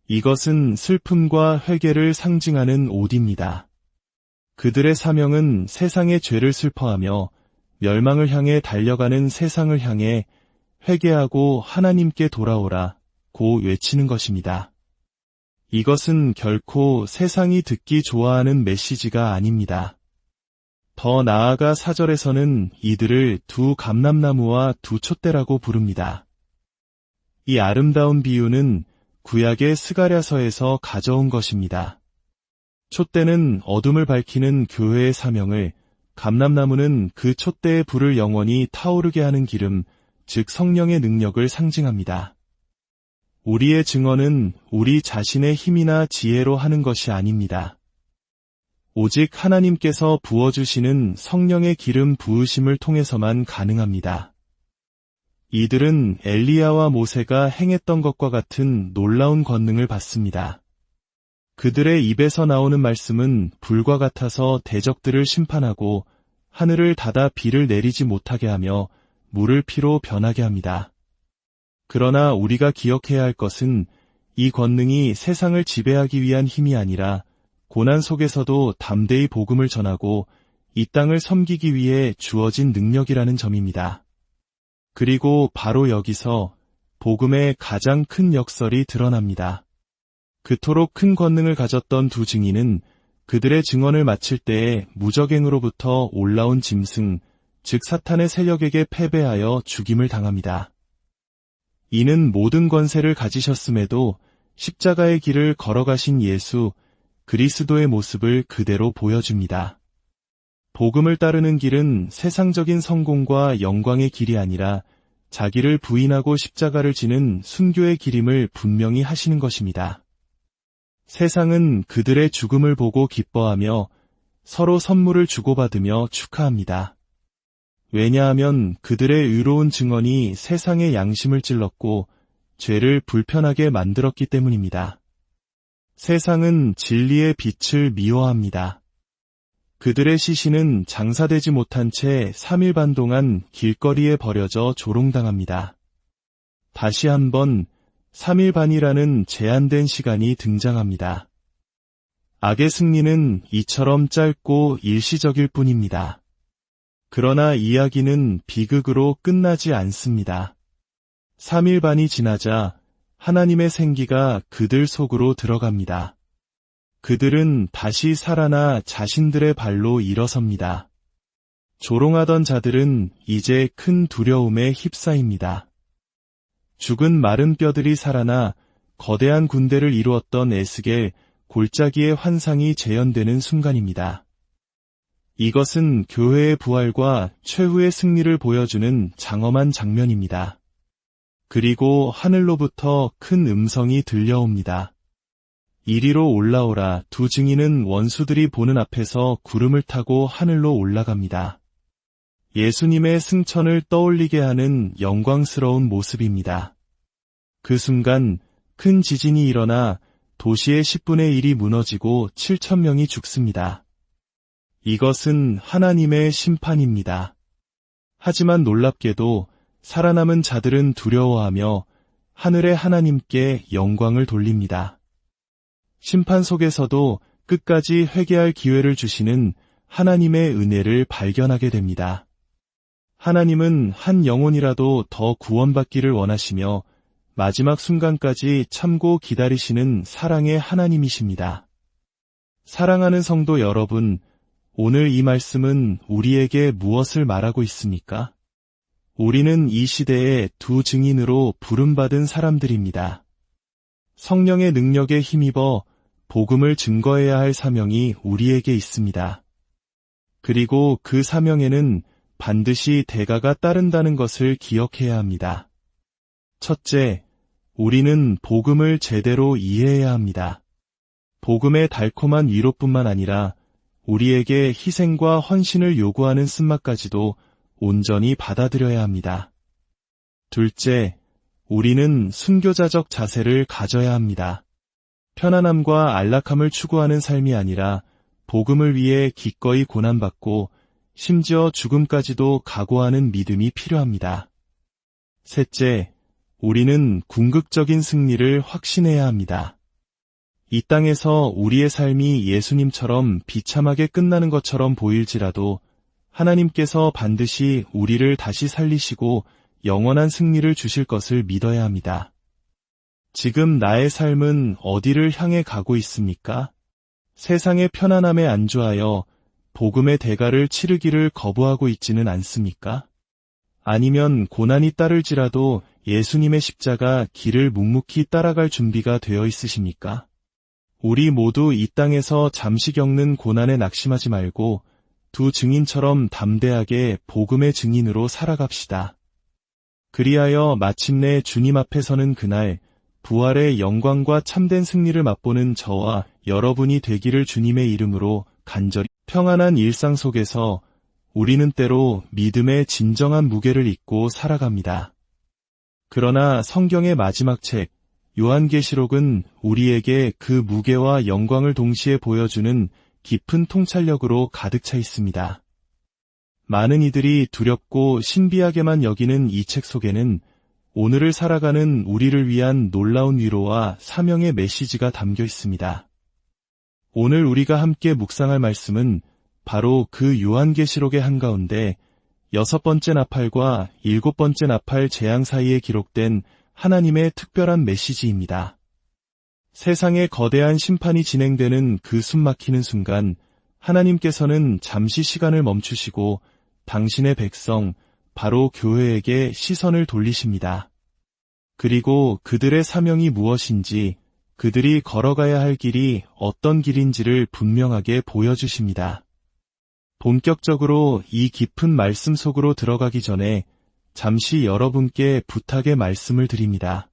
이것은 슬픔과 회개를 상징하는 옷입니다. 그들의 사명은 세상의 죄를 슬퍼하며 멸망을 향해 달려가는 세상을 향해 회개하고 하나님께 돌아오라 고 외치는 것입니다. 이것은 결코 세상이 듣기 좋아하는 메시지가 아닙니다. 더 나아가 4절에서는 이들을 두 감람나무와 두 촛대라고 부릅니다. 이 아름다운 비유는 구약의 스가랴서에서 가져온 것입니다. 촛대는 어둠을 밝히는 교회의 사명을, 감람나무는 그 촛대의 불을 영원히 타오르게 하는 기름, 즉 성령의 능력을 상징합니다. 우리의 증언은 우리 자신의 힘이나 지혜로 하는 것이 아닙니다. 오직 하나님께서 부어주시는 성령의 기름 부으심을 통해서만 가능합니다. 이들은 엘리야와 모세가 행했던 것과 같은 놀라운 권능을 받습니다. 그들의 입에서 나오는 말씀은 불과 같아서 대적들을 심판하고 하늘을 닫아 비를 내리지 못하게 하며 물을 피로 변하게 합니다. 그러나 우리가 기억해야 할 것은 이 권능이 세상을 지배하기 위한 힘이 아니라 고난 속에서도 담대히 복음을 전하고 이 땅을 섬기기 위해 주어진 능력이라는 점입니다. 그리고 바로 여기서 복음의 가장 큰 역설이 드러납니다. 그토록 큰 권능을 가졌던 두 증인은 그들의 증언을 마칠 때에 무적행으로부터 올라온 짐승, 즉 사탄의 세력에게 패배하여 죽임을 당합니다. 이는 모든 권세를 가지셨음에도 십자가의 길을 걸어가신 예수, 그리스도의 모습을 그대로 보여줍니다. 복음을 따르는 길은 세상적인 성공과 영광의 길이 아니라 자기를 부인하고 십자가를 지는 순교의 길임을 분명히 하시는 것입니다. 세상은 그들의 죽음을 보고 기뻐하며 서로 선물을 주고받으며 축하합니다. 왜냐하면 그들의 의로운 증언이 세상의 양심을 찔렀고 죄를 불편하게 만들었기 때문입니다. 세상은 진리의 빛을 미워합니다. 그들의 시신은 장사되지 못한 채 3일 반 동안 길거리에 버려져 조롱당합니다. 다시 한번 3일 반이라는 제한된 시간이 등장합니다. 악의 승리는 이처럼 짧고 일시적일 뿐입니다. 그러나 이야기는 비극으로 끝나지 않습니다. 3일 반이 지나자 하나님의 생기가 그들 속으로 들어갑니다. 그들은 다시 살아나 자신들의 발로 일어섭니다. 조롱하던 자들은 이제 큰 두려움에 휩싸입니다. 죽은 마른 뼈들이 살아나 거대한 군대를 이루었던 에스겔, 골짜기의 환상이 재현되는 순간입니다. 이것은 교회의 부활과 최후의 승리를 보여주는 장엄한 장면입니다. 그리고 하늘로부터 큰 음성이 들려옵니다. 이리로 올라오라. 두 증인은 원수들이 보는 앞에서 구름을 타고 하늘로 올라갑니다. 예수님의 승천을 떠올리게 하는 영광스러운 모습입니다. 그 순간 큰 지진이 일어나 도시의 10분의 1이 무너지고 7천 명이 죽습니다. 이것은 하나님의 심판입니다. 하지만 놀랍게도 살아남은 자들은 두려워하며 하늘의 하나님께 영광을 돌립니다. 심판 속에서도 끝까지 회개할 기회를 주시는 하나님의 은혜를 발견하게 됩니다. 하나님은 한 영혼이라도 더 구원받기를 원하시며 마지막 순간까지 참고 기다리시는 사랑의 하나님이십니다. 사랑하는 성도 여러분, 오늘 이 말씀은 우리에게 무엇을 말하고 있습니까? 우리는 이 시대의 두 증인으로 부름받은 사람들입니다. 성령의 능력에 힘입어 복음을 증거해야 할 사명이 우리에게 있습니다. 그리고 그 사명에는 반드시 대가가 따른다는 것을 기억해야 합니다. 첫째, 우리는 복음을 제대로 이해해야 합니다. 복음의 달콤한 위로뿐만 아니라 우리에게 희생과 헌신을 요구하는 쓴맛까지도 온전히 받아들여야 합니다. 둘째, 우리는 순교자적 자세를 가져야 합니다. 편안함과 안락함을 추구하는 삶이 아니라 복음을 위해 기꺼이 고난받고 심지어 죽음까지도 각오하는 믿음이 필요합니다. 셋째, 우리는 궁극적인 승리를 확신해야 합니다. 이 땅에서 우리의 삶이 예수님처럼 비참하게 끝나는 것처럼 보일지라도 하나님께서 반드시 우리를 다시 살리시고 영원한 승리를 주실 것을 믿어야 합니다. 지금 나의 삶은 어디를 향해 가고 있습니까? 세상의 편안함에 안주하여 복음의 대가를 치르기를 거부하고 있지는 않습니까? 아니면 고난이 따를지라도 예수님의 십자가 길을 묵묵히 따라갈 준비가 되어 있으십니까? 우리 모두 이 땅에서 잠시 겪는 고난에 낙심하지 말고 두 증인처럼 담대하게 복음의 증인으로 살아갑시다. 그리하여 마침내 주님 앞에 서는 그날 부활의 영광과 참된 승리를 맛보는 저와 여러분이 되기를 주님의 이름으로 간절히 평안한 일상 속에서 우리는 때로 믿음의 진정한 무게를 잊고 살아갑니다. 그러나 성경의 마지막 책 요한계시록은 우리에게 그 무게와 영광을 동시에 보여주는 깊은 통찰력으로 가득 차 있습니다. 많은 이들이 두렵고 신비하게만 여기는 이 책 속에는 오늘을 살아가는 우리를 위한 놀라운 위로와 사명의 메시지가 담겨 있습니다. 오늘 우리가 함께 묵상할 말씀은 바로 그 요한계시록의 한가운데 6번째 나팔과 7번째 나팔 재앙 사이에 기록된 하나님의 특별한 메시지입니다. 세상에 거대한 심판이 진행되는 그 숨막히는 순간 하나님께서는 잠시 시간을 멈추시고 당신의 백성, 바로 교회에게 시선을 돌리십니다. 그리고 그들의 사명이 무엇인지, 그들이 걸어가야 할 길이 어떤 길인지를 분명하게 보여주십니다. 본격적으로 이 깊은 말씀 속으로 들어가기 전에 잠시 여러분께 부탁의 말씀을 드립니다.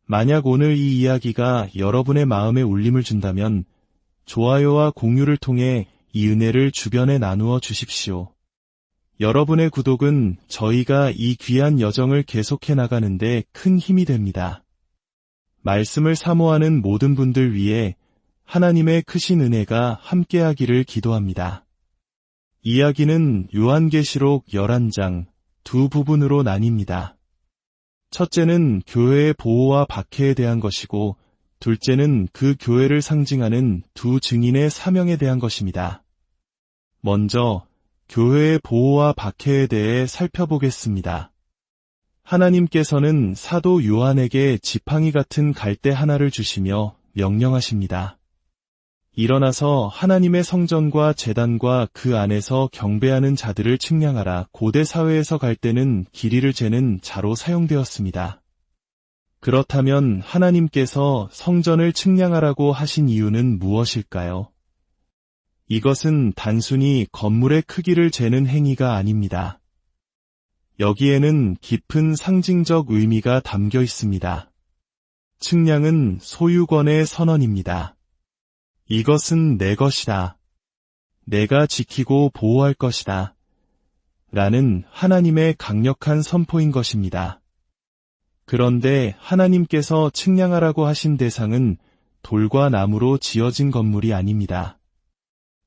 만약 오늘 이 이야기가 여러분의 마음에 울림을 준다면 좋아요와 공유를 통해 이 은혜를 주변에 나누어 주십시오. 여러분의 구독은 저희가 이 귀한 여정을 계속해 나가는데 큰 힘이 됩니다. 말씀을 사모하는 모든 분들 위해 하나님의 크신 은혜가 함께하기를 기도합니다. 이야기는 요한계시록 11장 두 부분으로 나뉩니다. 첫째는 교회의 보호와 박해에 대한 것이고 둘째는 그 교회를 상징하는 두 증인의 사명에 대한 것입니다. 먼저 교회의 보호와 박해에 대해 살펴보겠습니다. 하나님께서는 사도 요한에게 지팡이 같은 갈대 하나를 주시며 명령하십니다. 일어나서 하나님의 성전과 제단과 그 안에서 경배하는 자들을 측량하라. 고대 사회에서 갈대는 길이를 재는 자로 사용되었습니다. 그렇다면 하나님께서 성전을 측량하라고 하신 이유는 무엇일까요? 이것은 단순히 건물의 크기를 재는 행위가 아닙니다. 여기에는 깊은 상징적 의미가 담겨 있습니다. 측량은 소유권의 선언입니다. 이것은 내 것이다. 내가 지키고 보호할 것이다. 라는 하나님의 강력한 선포인 것입니다. 그런데 하나님께서 측량하라고 하신 대상은 돌과 나무로 지어진 건물이 아닙니다.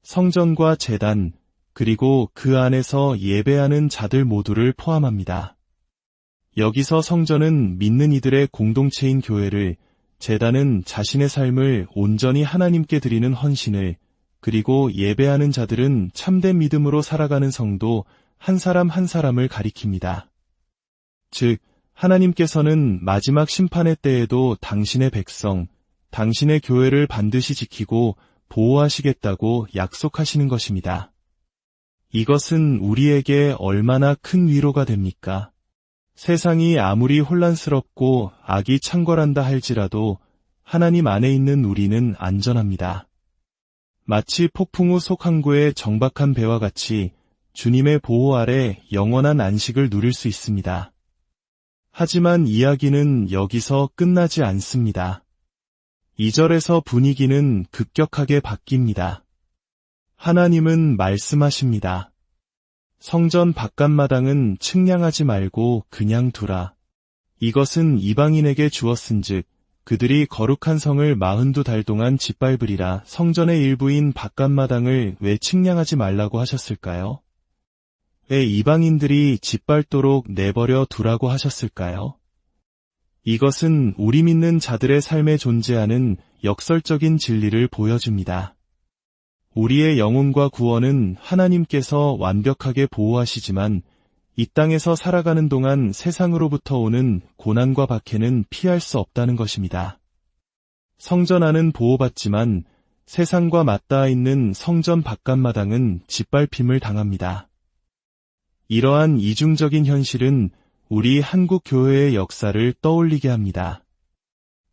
성전과 제단, 그리고 그 안에서 예배하는 자들 모두를 포함합니다. 여기서 성전은 믿는 이들의 공동체인 교회를, 제단은 자신의 삶을 온전히 하나님께 드리는 헌신을, 그리고 예배하는 자들은 참된 믿음으로 살아가는 성도 한 사람 한 사람을 가리킵니다. 즉, 하나님께서는 마지막 심판의 때에도 당신의 백성, 당신의 교회를 반드시 지키고 보호하시겠다고 약속하시는 것입니다. 이것은 우리에게 얼마나 큰 위로가 됩니까? 세상이 아무리 혼란스럽고 악이 창궐한다 할지라도 하나님 안에 있는 우리는 안전합니다. 마치 폭풍 후 속항구의 정박한 배와 같이 주님의 보호 아래 영원한 안식을 누릴 수 있습니다. 하지만 이야기는 여기서 끝나지 않습니다. 2절에서 분위기는 급격하게 바뀝니다. 하나님은 말씀하십니다. 성전 바깥마당은 측량하지 말고 그냥 두라. 이것은 이방인에게 주었은즉 그들이 거룩한 성을 42달 동안 짓밟으리라. 성전의 일부인 바깥마당을 왜 측량하지 말라고 하셨을까요? 왜 이방인들이 짓밟도록 내버려 두라고 하셨을까요? 이것은 우리 믿는 자들의 삶에 존재하는 역설적인 진리를 보여줍니다. 우리의 영혼과 구원은 하나님께서 완벽하게 보호하시지만 이 땅에서 살아가는 동안 세상으로부터 오는 고난과 박해는 피할 수 없다는 것입니다. 성전 안은 보호받지만 세상과 맞닿아 있는 성전 바깥마당은 짓밟힘을 당합니다. 이러한 이중적인 현실은 우리 한국 교회의 역사를 떠올리게 합니다.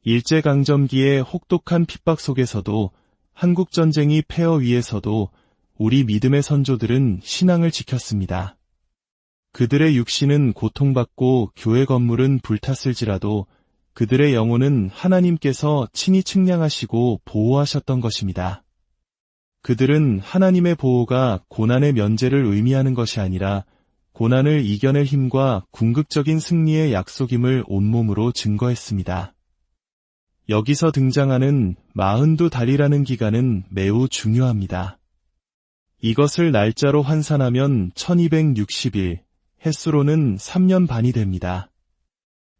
일제강점기의 혹독한 핍박 속에서도 한국전쟁이 폐허 위에서도 우리 믿음의 선조들은 신앙을 지켰습니다. 그들의 육신은 고통받고 교회 건물은 불탔을지라도 그들의 영혼은 하나님께서 친히 측량하시고 보호하셨던 것입니다. 그들은 하나님의 보호가 고난의 면제를 의미하는 것이 아니라 고난을 이겨낼 힘과 궁극적인 승리의 약속임을 온몸으로 증거했습니다. 여기서 등장하는 42달이라는 기간은 매우 중요합니다. 이것을 날짜로 환산하면 1260일, 햇수로는 3년 반이 됩니다.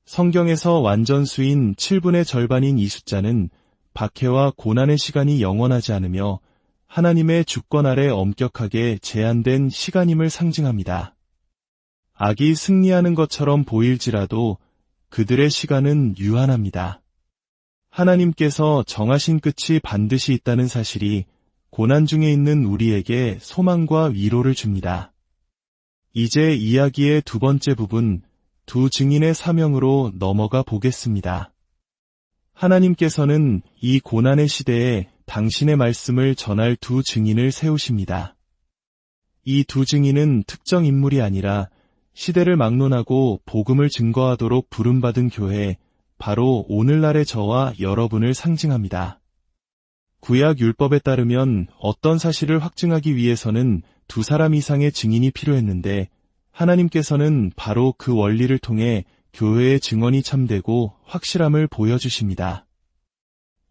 성경에서 완전수인 7분의 절반인 이 숫자는 박해와 고난의 시간이 영원하지 않으며 하나님의 주권 아래 엄격하게 제한된 시간임을 상징합니다. 악이 승리하는 것처럼 보일지라도 그들의 시간은 유한합니다. 하나님께서 정하신 끝이 반드시 있다는 사실이 고난 중에 있는 우리에게 소망과 위로를 줍니다. 이제 이야기의 두 번째 부분, 두 증인의 사명으로 넘어가 보겠습니다. 하나님께서는 이 고난의 시대에 당신의 말씀을 전할 두 증인을 세우십니다. 이 두 증인은 특정 인물이 아니라 시대를 막론하고 복음을 증거하도록 부름받은 교회, 바로 오늘날의 저와 여러분을 상징합니다. 구약 율법에 따르면 어떤 사실을 확증하기 위해서는 두 사람 이상의 증인이 필요했는데 하나님께서는 바로 그 원리를 통해 교회의 증언이 참되고 확실함을 보여주십니다.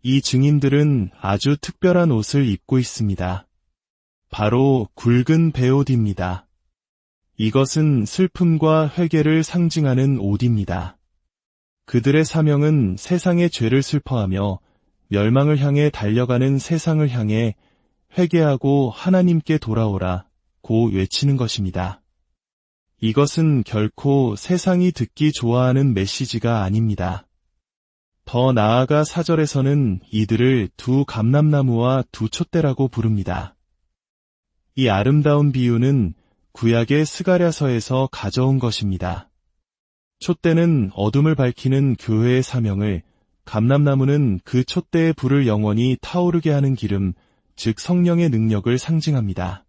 이 증인들은 아주 특별한 옷을 입고 있습니다. 바로 굵은 베옷입니다. 이것은 슬픔과 회개를 상징하는 옷입니다. 그들의 사명은 세상의 죄를 슬퍼하며 멸망을 향해 달려가는 세상을 향해 회개하고 하나님께 돌아오라 고 외치는 것입니다. 이것은 결코 세상이 듣기 좋아하는 메시지가 아닙니다. 더 나아가 4절에서는 이들을 두 감람나무와 두 촛대라고 부릅니다. 이 아름다운 비유는 구약의 스가랴서에서 가져온 것입니다. 촛대는 어둠을 밝히는 교회의 사명을, 감람나무는 그 촛대의 불을 영원히 타오르게 하는 기름, 즉 성령의 능력을 상징합니다.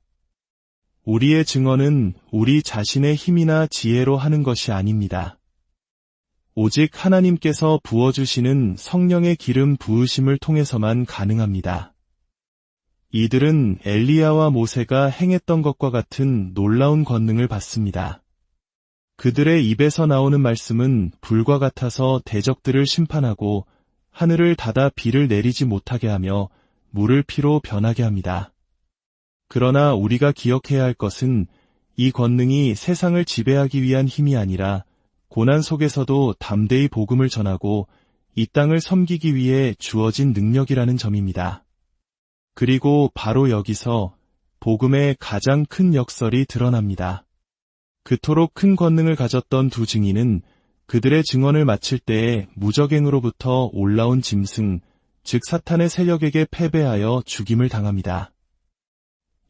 우리의 증언은 우리 자신의 힘이나 지혜로 하는 것이 아닙니다. 오직 하나님께서 부어주시는 성령의 기름 부으심을 통해서만 가능합니다. 이들은 엘리야와 모세가 행했던 것과 같은 놀라운 권능을 받습니다. 그들의 입에서 나오는 말씀은 불과 같아서 대적들을 심판하고 하늘을 닫아 비를 내리지 못하게 하며 물을 피로 변하게 합니다. 그러나 우리가 기억해야 할 것은 이 권능이 세상을 지배하기 위한 힘이 아니라 고난 속에서도 담대히 복음을 전하고 이 땅을 섬기기 위해 주어진 능력이라는 점입니다. 그리고 바로 여기서 복음의 가장 큰 역설이 드러납니다. 그토록 큰 권능을 가졌던 두 증인은 그들의 증언을 마칠 때에 무적행으로부터 올라온 짐승, 즉 사탄의 세력에게 패배하여 죽임을 당합니다.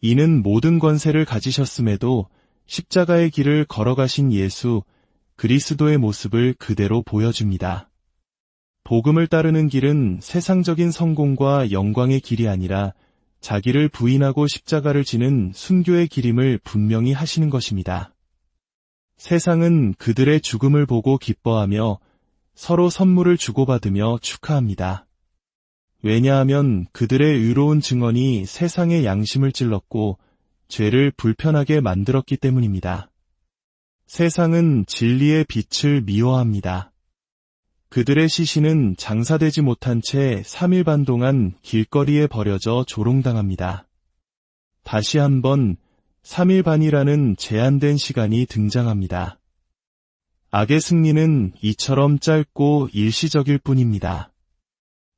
이는 모든 권세를 가지셨음에도 십자가의 길을 걸어가신 예수, 그리스도의 모습을 그대로 보여줍니다. 복음을 따르는 길은 세상적인 성공과 영광의 길이 아니라 자기를 부인하고 십자가를 지는 순교의 길임을 분명히 하시는 것입니다. 세상은 그들의 죽음을 보고 기뻐하며 서로 선물을 주고받으며 축하합니다. 왜냐하면 그들의 의로운 증언이 세상의 양심을 찔렀고 죄를 불편하게 만들었기 때문입니다. 세상은 진리의 빛을 미워합니다. 그들의 시신은 장사되지 못한 채 3일 반 동안 길거리에 버려져 조롱당합니다. 다시 한번 3일 반이라는 제한된 시간이 등장합니다. 악의 승리는 이처럼 짧고 일시적일 뿐입니다.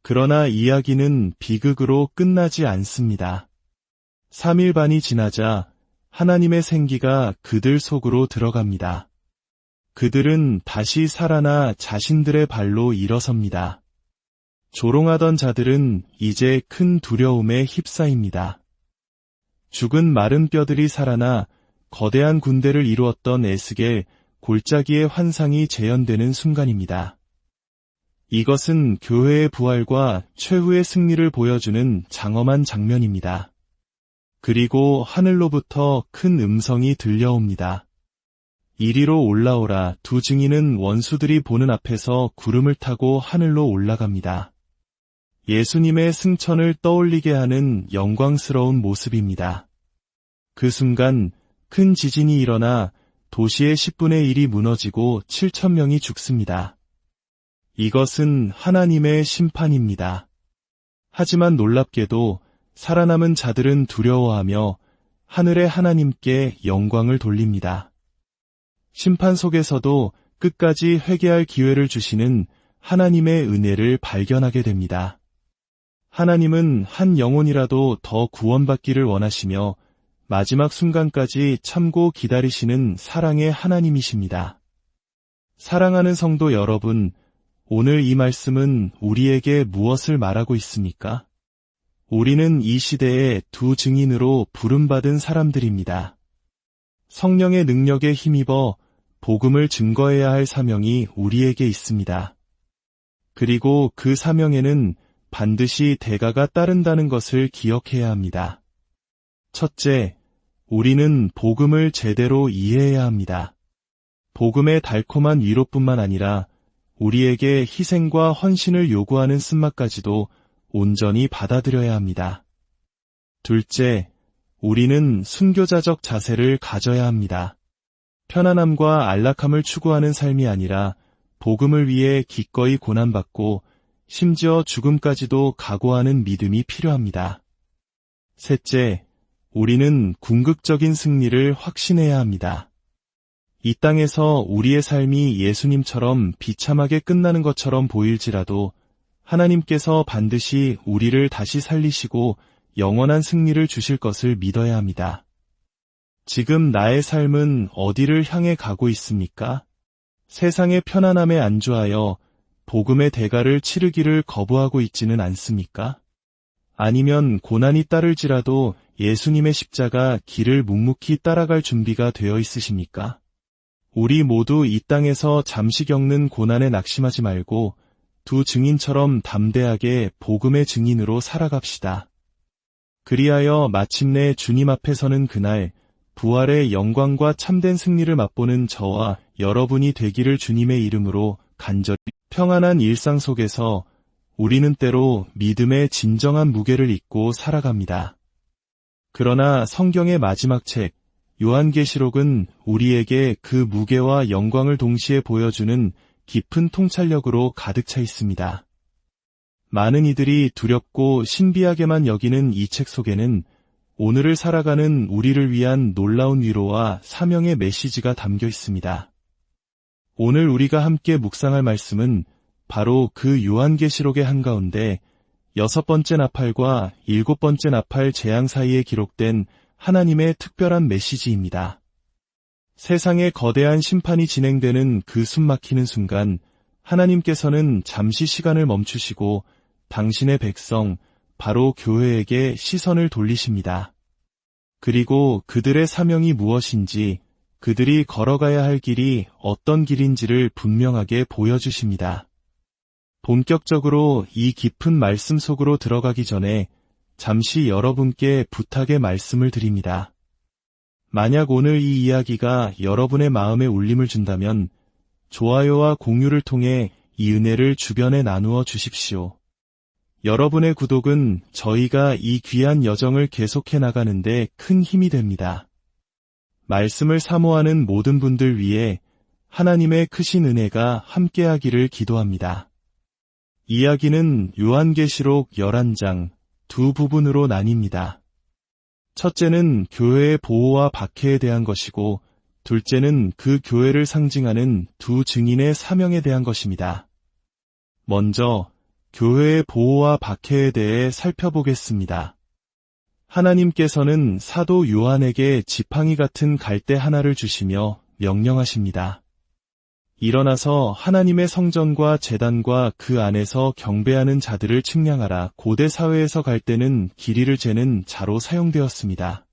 그러나 이야기는 비극으로 끝나지 않습니다. 3일 반이 지나자 하나님의 생기가 그들 속으로 들어갑니다. 그들은 다시 살아나 자신들의 발로 일어섭니다. 조롱하던 자들은 이제 큰 두려움에 휩싸입니다. 죽은 마른 뼈들이 살아나 거대한 군대를 이루었던 에스겔 골짜기의 환상이 재현되는 순간입니다. 이것은 교회의 부활과 최후의 승리를 보여주는 장엄한 장면입니다. 그리고 하늘로부터 큰 음성이 들려옵니다. 이리로 올라오라. 두 증인은 원수들이 보는 앞에서 구름을 타고 하늘로 올라갑니다. 예수님의 승천을 떠올리게 하는 영광스러운 모습입니다. 그 순간 큰 지진이 일어나 도시의 10분의 1이 무너지고 7,000명이 죽습니다. 이것은 하나님의 심판입니다. 하지만 놀랍게도 살아남은 자들은 두려워하며 하늘의 하나님께 영광을 돌립니다. 심판 속에서도 끝까지 회개할 기회를 주시는 하나님의 은혜를 발견하게 됩니다. 하나님은 한 영혼이라도 더 구원받기를 원하시며 마지막 순간까지 참고 기다리시는 사랑의 하나님이십니다. 사랑하는 성도 여러분, 오늘 이 말씀은 우리에게 무엇을 말하고 있습니까? 우리는 이 시대의 두 증인으로 부름받은 사람들입니다. 성령의 능력에 힘입어 복음을 증거해야 할 사명이 우리에게 있습니다. 그리고 그 사명에는 반드시 대가가 따른다는 것을 기억해야 합니다. 첫째, 우리는 복음을 제대로 이해해야 합니다. 복음의 달콤한 위로뿐만 아니라 우리에게 희생과 헌신을 요구하는 쓴맛까지도 온전히 받아들여야 합니다. 둘째, 우리는 순교자적 자세를 가져야 합니다. 편안함과 안락함을 추구하는 삶이 아니라 복음을 위해 기꺼이 고난받고 심지어 죽음까지도 각오하는 믿음이 필요합니다. 셋째, 우리는 궁극적인 승리를 확신해야 합니다. 이 땅에서 우리의 삶이 예수님처럼 비참하게 끝나는 것처럼 보일지라도 하나님께서 반드시 우리를 다시 살리시고 영원한 승리를 주실 것을 믿어야 합니다. 지금 나의 삶은 어디를 향해 가고 있습니까? 세상의 편안함에 안주하여 복음의 대가를 치르기를 거부하고 있지는 않습니까? 아니면 고난이 따를지라도 예수님의 십자가 길을 묵묵히 따라갈 준비가 되어 있으십니까? 우리 모두 이 땅에서 잠시 겪는 고난에 낙심하지 말고 두 증인처럼 담대하게 복음의 증인으로 살아갑시다. 그리하여 마침내 주님 앞에 서는 그날 부활의 영광과 참된 승리를 맛보는 저와 여러분이 되기를 주님의 이름으로 간절히 평안한 일상 속에서 우리는 때로 믿음의 진정한 무게를 잊고 살아갑니다. 그러나 성경의 마지막 책 요한계시록은 우리에게 그 무게와 영광을 동시에 보여주는 깊은 통찰력으로 가득 차 있습니다. 많은 이들이 두렵고 신비하게만 여기는 이 책 속에는 오늘을 살아가는 우리를 위한 놀라운 위로와 사명의 메시지가 담겨 있습니다. 오늘 우리가 함께 묵상할 말씀은 바로 그 요한계시록의 한가운데 6번째 나팔과 7번째 나팔 재앙 사이에 기록된 하나님의 특별한 메시지입니다. 세상에 거대한 심판이 진행되는 그 숨막히는 순간 하나님께서는 잠시 시간을 멈추시고 당신의 백성, 바로 교회에게 시선을 돌리십니다. 그리고 그들의 사명이 무엇인지, 그들이 걸어가야 할 길이 어떤 길인지를 분명하게 보여주십니다. 본격적으로 이 깊은 말씀 속으로 들어가기 전에 잠시 여러분께 부탁의 말씀을 드립니다. 만약 오늘 이 이야기가 여러분의 마음에 울림을 준다면 좋아요와 공유를 통해 이 은혜를 주변에 나누어 주십시오. 여러분의 구독은 저희가 이 귀한 여정을 계속해 나가는데 큰 힘이 됩니다. 말씀을 사모하는 모든 분들 위해 하나님의 크신 은혜가 함께하기를 기도합니다. 이야기는 요한계시록 11장 두 부분으로 나뉩니다. 첫째는 교회의 보호와 박해에 대한 것이고, 둘째는 그 교회를 상징하는 두 증인의 사명에 대한 것입니다. 먼저 교회의 보호와 박해에 대해 살펴보겠습니다. 하나님께서는 사도 요한에게 지팡이 같은 갈대 하나를 주시며 명령하십니다. 일어나서 하나님의 성전과 제단과 그 안에서 경배하는 자들을 측량하라. 고대 사회에서 갈대는 길이를 재는 자로 사용되었습니다.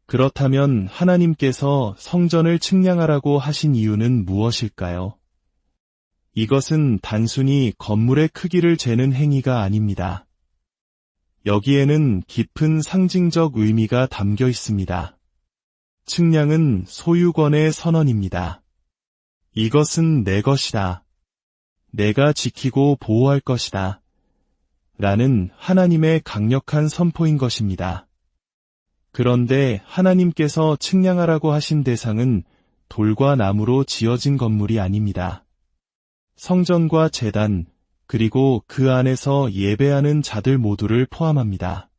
그렇다면 하나님께서 성전을 측량하라고 하신 이유는 무엇일까요? 이것은 단순히 건물의 크기를 재는 행위가 아닙니다. 여기에는 깊은 상징적 의미가 담겨 있습니다. 측량은 소유권의 선언입니다. 이것은 내 것이다. 내가 지키고 보호할 것이다. 라는 하나님의 강력한 선포인 것입니다. 그런데 하나님께서 측량하라고 하신 대상은 돌과 나무로 지어진 건물이 아닙니다. 성전과 제단, 그리고 그 안에서 예배하는 자들 모두를 포함합니다.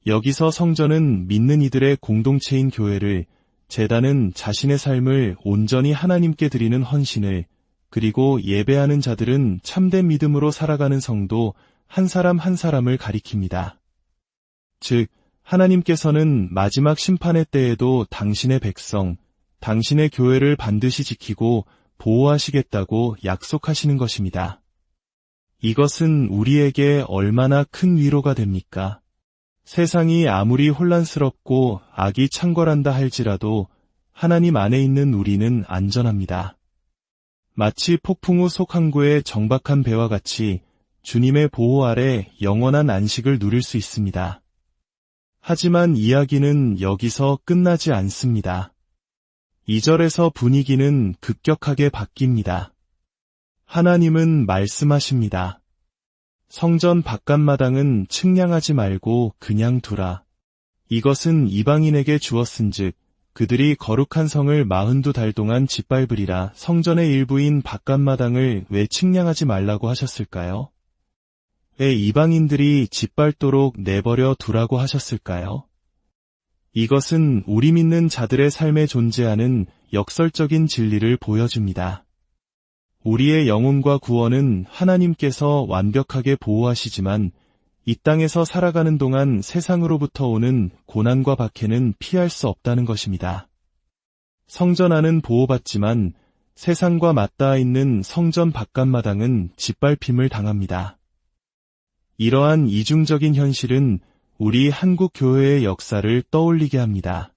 여기서 성전은 믿는 이들의 공동체인 교회를, 제단은 자신의 삶을 온전히 하나님께 드리는 헌신을, 그리고 예배하는 자들은 참된 믿음으로 살아가는 성도 한 사람 한 사람을 가리킵니다. 즉, 하나님께서는 마지막 심판의 때에도 당신의 백성, 당신의 교회를 반드시 지키고 보호하시겠다고 약속하시는 것입니다. 이것은 우리에게 얼마나 큰 위로가 됩니까? 세상이 아무리 혼란스럽고 악이 창궐한다 할지라도 하나님 안에 있는 우리는 안전합니다. 마치 폭풍 후 속 항구의 정박한 배와 같이 주님의 보호 아래 영원한 안식을 누릴 수 있습니다. 하지만 이야기는 여기서 끝나지 않습니다. 2절에서 분위기는 급격하게 바뀝니다. 하나님은 말씀하십니다. 성전 바깥마당은 측량하지 말고 그냥 두라. 이것은 이방인에게 주었은즉 그들이 거룩한 성을 42달 동안 짓밟으리라. 성전의 일부인 바깥마당을 왜 측량하지 말라고 하셨을까요? 왜 이방인들이 짓밟도록 내버려 두라고 하셨을까요? 이것은 우리 믿는 자들의 삶에 존재하는 역설적인 진리를 보여줍니다. 우리의 영혼과 구원은 하나님께서 완벽하게 보호하시지만 이 땅에서 살아가는 동안 세상으로부터 오는 고난과 박해는 피할 수 없다는 것입니다. 성전 안은 보호받지만 세상과 맞닿아 있는 성전 바깥마당은 짓밟힘을 당합니다. 이러한 이중적인 현실은 우리 한국 교회의 역사를 떠올리게 합니다.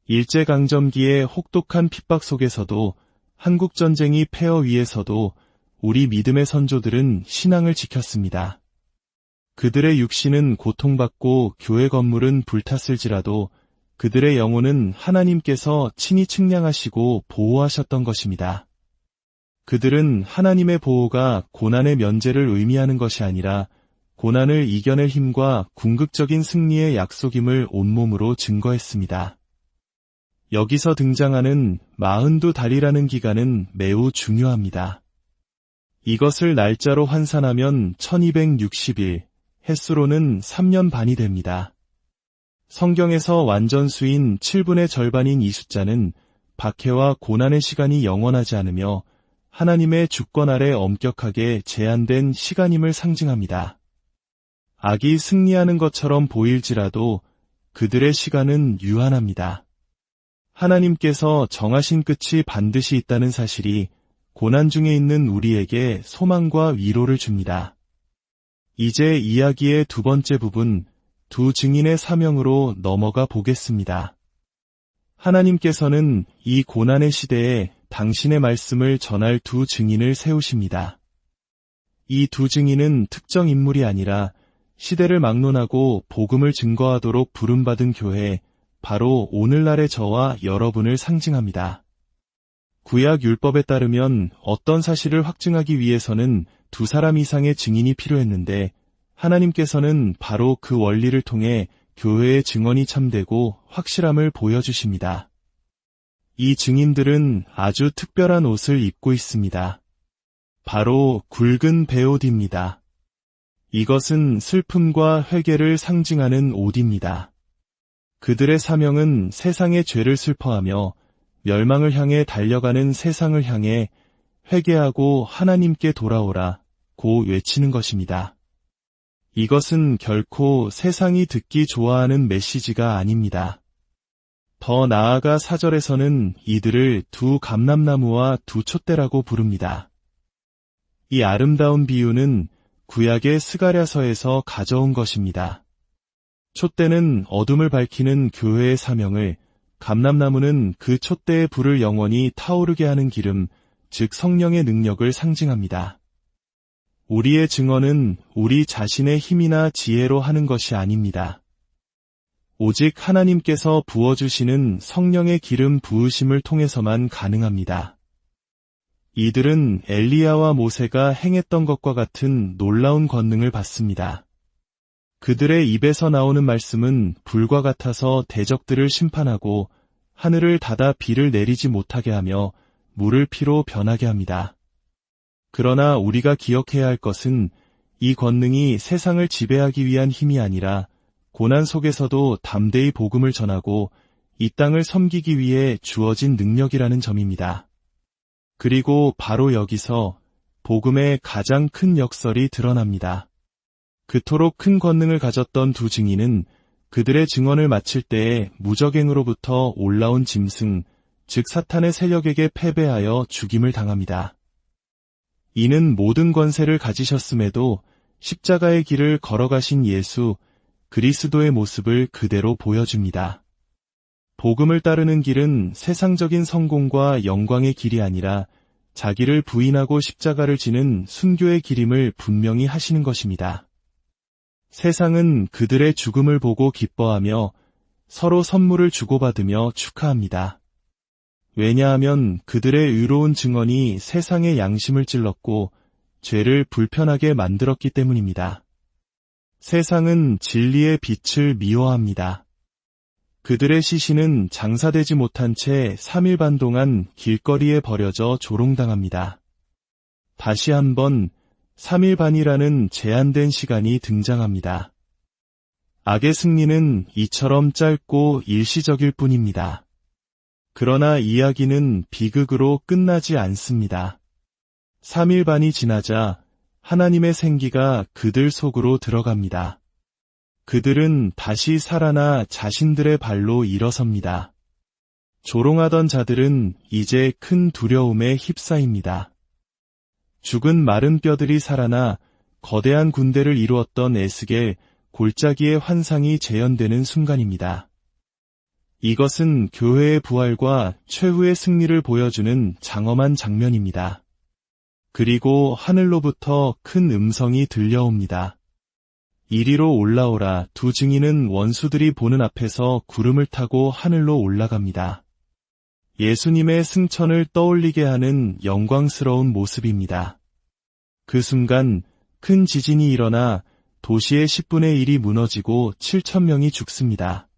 일제강점기의 혹독한 핍박 속에서도 한국전쟁이 폐허 위에서도 우리 믿음의 선조들은 신앙을 지켰습니다. 그들의 육신은 고통받고 교회 건물은 불탔을지라도 그들의 영혼은 하나님께서 친히 측량하시고 보호하셨던 것입니다. 그들은 하나님의 보호가 고난의 면제를 의미하는 것이 아니라 고난을 이겨낼 힘과 궁극적인 승리의 약속임을 온몸으로 증거했습니다. 여기서 등장하는 42달이라는 기간은 매우 중요합니다. 이것을 날짜로 환산하면 1260일, 햇수로는 3년 반이 됩니다. 성경에서 완전수인 7분의 절반인 이 숫자는 박해와 고난의 시간이 영원하지 않으며 하나님의 주권 아래 엄격하게 제한된 시간임을 상징합니다. 악이 승리하는 것처럼 보일지라도 그들의 시간은 유한합니다. 하나님께서 정하신 끝이 반드시 있다는 사실이 고난 중에 있는 우리에게 소망과 위로를 줍니다. 이제 이야기의 두 번째 부분, 두 증인의 사명으로 넘어가 보겠습니다. 하나님께서는 이 고난의 시대에 당신의 말씀을 전할 두 증인을 세우십니다. 이 두 증인은 특정 인물이 아니라 시대를 막론하고 복음을 증거하도록 부름받은 교회, 바로 오늘날의 저와 여러분을 상징합니다. 구약 율법에 따르면 어떤 사실을 확증하기 위해서는 두 사람 이상의 증인이 필요했는데 하나님께서는 바로 그 원리를 통해 교회의 증언이 참되고 확실함을 보여주십니다. 이 증인들은 아주 특별한 옷을 입고 있습니다. 바로 굵은 베옷입니다. 이것은 슬픔과 회개를 상징하는 옷입니다. 그들의 사명은 세상의 죄를 슬퍼하며 멸망을 향해 달려가는 세상을 향해 회개하고 하나님께 돌아오라 고 외치는 것입니다. 이것은 결코 세상이 듣기 좋아하는 메시지가 아닙니다. 더 나아가 4절에서는 이들을 두 감람나무와 두 촛대라고 부릅니다. 이 아름다운 비유는 구약의 스가랴서에서 가져온 것입니다. 촛대는 어둠을 밝히는 교회의 사명을, 감람나무는 그 촛대의 불을 영원히 타오르게 하는 기름, 즉 성령의 능력을 상징합니다. 우리의 증언은 우리 자신의 힘이나 지혜로 하는 것이 아닙니다. 오직 하나님께서 부어주시는 성령의 기름 부으심을 통해서만 가능합니다. 이들은 엘리야와 모세가 행했던 것과 같은 놀라운 권능을 받습니다. 그들의 입에서 나오는 말씀은 불과 같아서 대적들을 심판하고 하늘을 닫아 비를 내리지 못하게 하며 물을 피로 변하게 합니다. 그러나 우리가 기억해야 할 것은 이 권능이 세상을 지배하기 위한 힘이 아니라 고난 속에서도 담대히 복음을 전하고 이 땅을 섬기기 위해 주어진 능력이라는 점입니다. 그리고 바로 여기서 복음의 가장 큰 역설이 드러납니다. 그토록 큰 권능을 가졌던 두 증인은 그들의 증언을 마칠 때에 무적행으로부터 올라온 짐승, 즉 사탄의 세력에게 패배하여 죽임을 당합니다. 이는 모든 권세를 가지셨음에도 십자가의 길을 걸어가신 예수, 그리스도의 모습을 그대로 보여줍니다. 복음을 따르는 길은 세상적인 성공과 영광의 길이 아니라 자기를 부인하고 십자가를 지는 순교의 길임을 분명히 하시는 것입니다. 세상은 그들의 죽음을 보고 기뻐하며 서로 선물을 주고받으며 축하합니다. 왜냐하면 그들의 의로운 증언이 세상의 양심을 찔렀고 죄를 불편하게 만들었기 때문입니다. 세상은 진리의 빛을 미워합니다. 그들의 시신은 장사되지 못한 채 3일 반 동안 길거리에 버려져 조롱당합니다. 다시 한번 3일 반이라는 제한된 시간이 등장합니다. 악의 승리는 이처럼 짧고 일시적일 뿐입니다. 그러나 이야기는 비극으로 끝나지 않습니다. 3일 반이 지나자 하나님의 생기가 그들 속으로 들어갑니다. 그들은 다시 살아나 자신들의 발로 일어섭니다. 조롱하던 자들은 이제 큰 두려움에 휩싸입니다. 죽은 마른 뼈들이 살아나 거대한 군대를 이루었던 에스겔, 골짜기의 환상이 재현되는 순간입니다. 이것은 교회의 부활과 최후의 승리를 보여주는 장엄한 장면입니다. 그리고 하늘로부터 큰 음성이 들려옵니다. 이리로 올라오라. 두 증인은 원수들이 보는 앞에서 구름을 타고 하늘로 올라갑니다. 예수님의 승천을 떠올리게 하는 영광스러운 모습입니다. 그 순간 큰 지진이 일어나 도시의 10분의 1이 무너지고 7,000명이 죽습니다.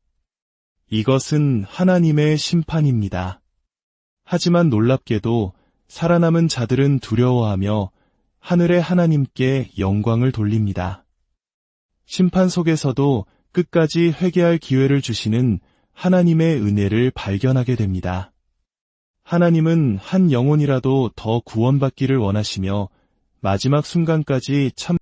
이것은 하나님의 심판입니다. 하지만 놀랍게도 살아남은 자들은 두려워하며 하늘의 하나님께 영광을 돌립니다. 심판 속에서도 끝까지 회개할 기회를 주시는 하나님의 은혜를 발견하게 됩니다. 하나님은 한 영혼이라도 더 구원받기를 원하시며 마지막 순간까지 참